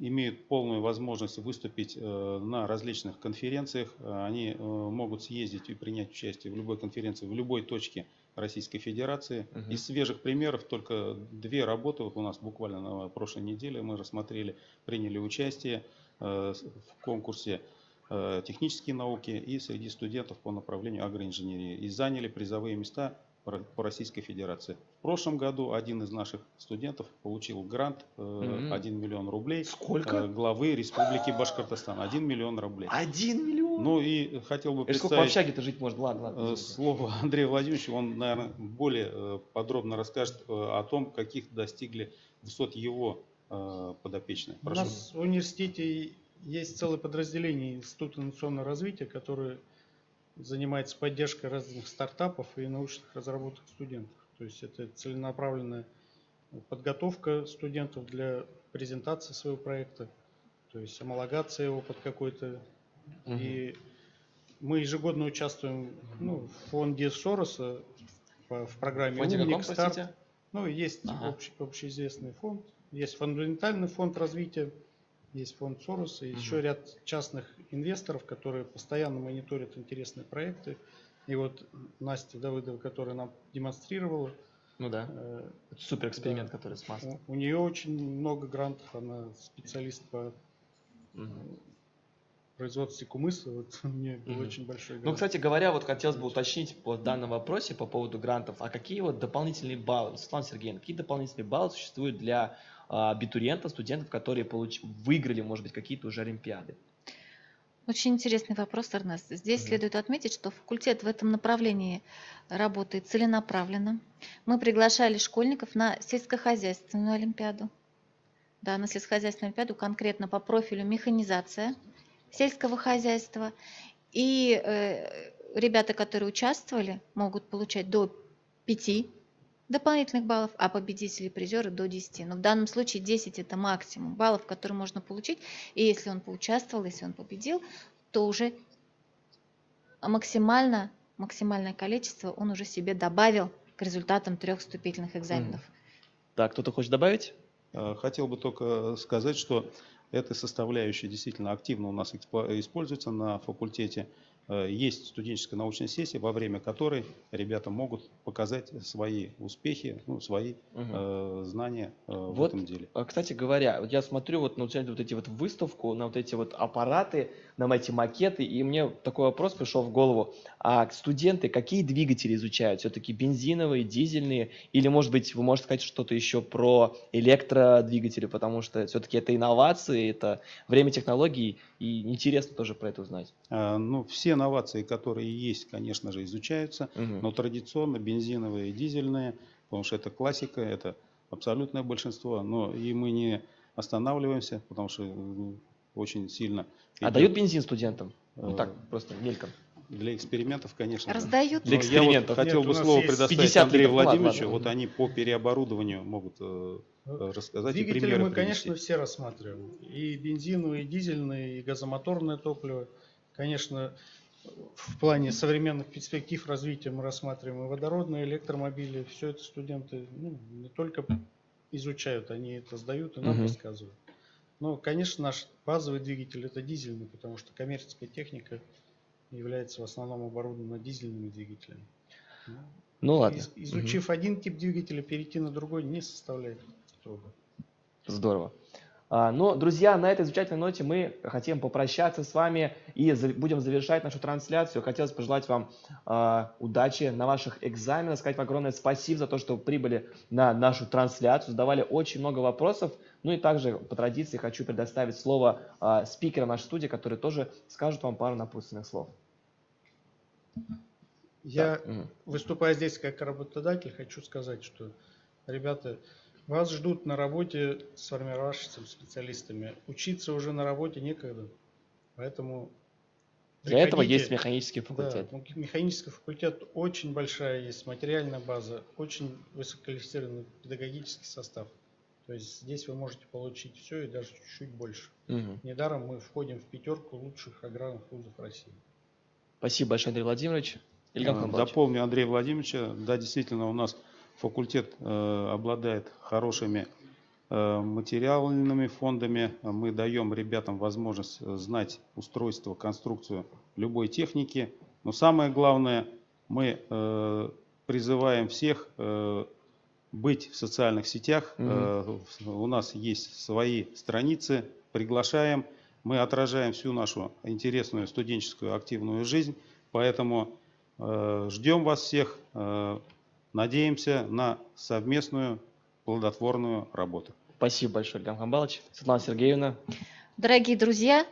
имеют полную возможность выступить на различных конференциях. Они могут съездить и принять участие в любой конференции, в любой точке Российской Федерации. Из свежих примеров только 2 работы, вот у нас буквально на прошлой неделе мы рассмотрели, приняли участие в конкурсе технические науки и среди студентов по направлению агроинженерии. И заняли призовые места по Российской Федерации. В прошлом году один из наших студентов получил грант 1 миллион рублей. Сколько? Главы Республики Башкортостан. 1 миллион рублей. 1 миллион? Ну и хотел бы Это сколько в представить общаге-то жить можно? Ладно. слово Андрею Владимировичу. Он, наверное, более подробно расскажет о том, каких достигли высот его подопечные. У Прошу. нас в университете есть целое подразделение Института инновационного развития, которое занимается поддержкой разных стартапов и научных разработок студентов. То есть это целенаправленная подготовка студентов для презентации своего проекта, то есть homологация его под какой-то. И мы ежегодно участвуем в фонде Сороса в программе Фонде «Умник», каком, «Старт». простите? Ну, есть общеизвестный фонд, есть фундаментальный фонд развития, есть фонд Сороса, и еще ряд частных инвесторов, которые постоянно мониторят интересные проекты. И вот Настя Давыдова, которая нам демонстрировала. Ну да. Это супер эксперимент, который с маслом. У нее очень много грантов, она специалист по производстве кумыса. Вот у нее был очень большой грант. Ну, кстати говоря, вот хотелось бы уточнить по данном вопросе по поводу грантов, а какие вот дополнительные баллы, Светлана Сергеевна, какие дополнительные баллы существуют для абитуриентов, студентов, которые выиграли, может быть, какие-то уже олимпиады? Очень интересный вопрос, Эрнест. Здесь следует отметить, что факультет в этом направлении работает целенаправленно. Мы приглашали школьников на сельскохозяйственную олимпиаду. Да, на сельскохозяйственную олимпиаду конкретно по профилю механизация сельского хозяйства. И ребята, которые участвовали, могут получать до 5 дополнительных баллов, а победители и призеры до 10. Но в данном случае 10 это максимум баллов, которые можно получить. И если он поучаствовал, если он победил, то уже максимальное количество он уже себе добавил к результатам 3 вступительных экзаменов. Так, кто-то хочет добавить? Хотел бы только сказать, что эта составляющая действительно активно у нас используется на факультете. Есть студенческая научная сессия, во время которой ребята могут показать свои успехи, свои знания в этом деле. Кстати говоря, вот я смотрю вот на вот эти вот выставку, на вот эти вот аппараты, на эти макеты, и мне такой вопрос пришел в голову. А студенты какие двигатели изучают? Все-таки бензиновые, дизельные? Или, может быть, вы можете сказать что-то еще про электродвигатели, потому что все-таки это инновации, это время технологий, и интересно тоже про это узнать. Все инновации, которые есть, конечно же, изучаются, но традиционно бензиновые и дизельные, потому что это классика, это абсолютное большинство, но и мы не останавливаемся, потому что очень сильно... А дают бензин студентам? Ну так, просто мельком. Для экспериментов, конечно. Раздают. Для экспериментов. Я хотел бы слово предоставить Андрею Владимировичу, вот они по переоборудованию могут рассказать и Двигатели примеры мы, привести. конечно, все рассматриваем. И бензиновые, и дизельные, и газомоторное топливо. Конечно, в плане современных перспектив развития мы рассматриваем и водородные, электромобили. Все это студенты не только изучают, они это сдают и нам рассказывают. Но, конечно, наш базовый двигатель это дизельный, потому что коммерческая техника является в основном оборудовано дизельными двигателями. Ну ладно. Изучив один тип двигателя, перейти на другой не составляет труда. Здорово. Ну, друзья, на этой замечательной ноте мы хотим попрощаться с вами и будем завершать нашу трансляцию. Хотелось пожелать вам удачи на ваших экзаменах, сказать вам огромное спасибо за то, что прибыли на нашу трансляцию, задавали очень много вопросов. Ну и также по традиции хочу предоставить слово спикерам нашей студии, которые тоже скажут вам пару напутственных слов. Я, выступая здесь как работодатель, хочу сказать, что, ребята, вас ждут на работе сформировавшимися специалистами. Учиться уже на работе некогда. Поэтому для этого есть механический факультет. Да, механический факультет очень большая есть, материальная база, очень высококвалифицированный педагогический состав. То есть здесь вы можете получить все и даже чуть-чуть больше. Недаром мы входим в 5 лучших аграрных вузов России. Спасибо большое, Андрей Владимирович. Дополню Андрея Владимировича. Да, действительно, у нас факультет обладает хорошими материальными фондами. Мы даем ребятам возможность знать устройство, конструкцию любой техники. Но самое главное, мы призываем всех быть в социальных сетях. У нас есть свои страницы. Приглашаем. Мы отражаем всю нашу интересную студенческую активную жизнь. Поэтому ждем вас всех. Надеемся на совместную плодотворную работу. Спасибо большое, Ильгам Хамбалович. Светлана Сергеевна. Дорогие друзья,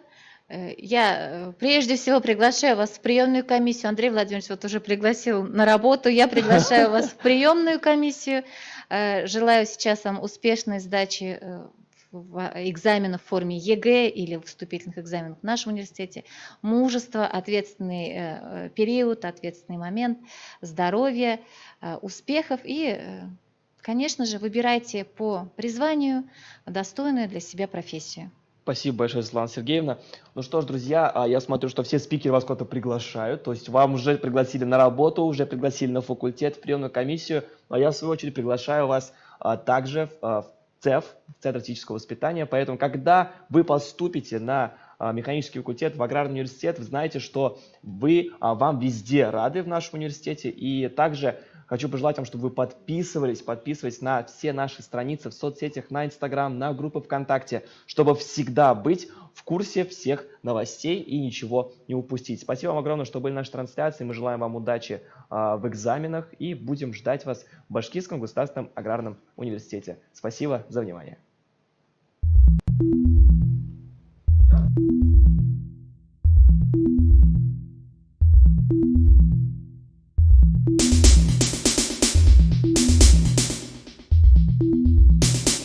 я прежде всего приглашаю вас в приемную комиссию. Андрей Владимирович вот уже пригласил на работу. Я приглашаю вас в приемную комиссию. Желаю сейчас вам успешной сдачи экзаменов в форме ЕГЭ или вступительных экзаменов в нашем университете, мужество, ответственный период, ответственный момент, здоровья, успехов и, конечно же, выбирайте по призванию достойную для себя профессию. Спасибо большое, Светлана Сергеевна. Ну что ж, друзья, я смотрю, что все спикеры вас куда-то приглашают, то есть вам уже пригласили на работу, уже пригласили на факультет, в приемную комиссию, а я в свою очередь приглашаю вас также в ЦЕФ, в Центр физического воспитания. Поэтому, когда вы поступите на механический факультет в аграрный университет, вы знаете, что вам везде рады в нашем университете. И также хочу пожелать вам, чтобы вы подписывались на все наши страницы в соцсетях, на Инстаграм, на группы ВКонтакте, чтобы всегда быть в курсе всех новостей и ничего не упустить. Спасибо вам огромное, что были наши трансляции. Мы желаем вам удачи в экзаменах и будем ждать вас в Башкирском государственном аграрном университете. Спасибо за внимание.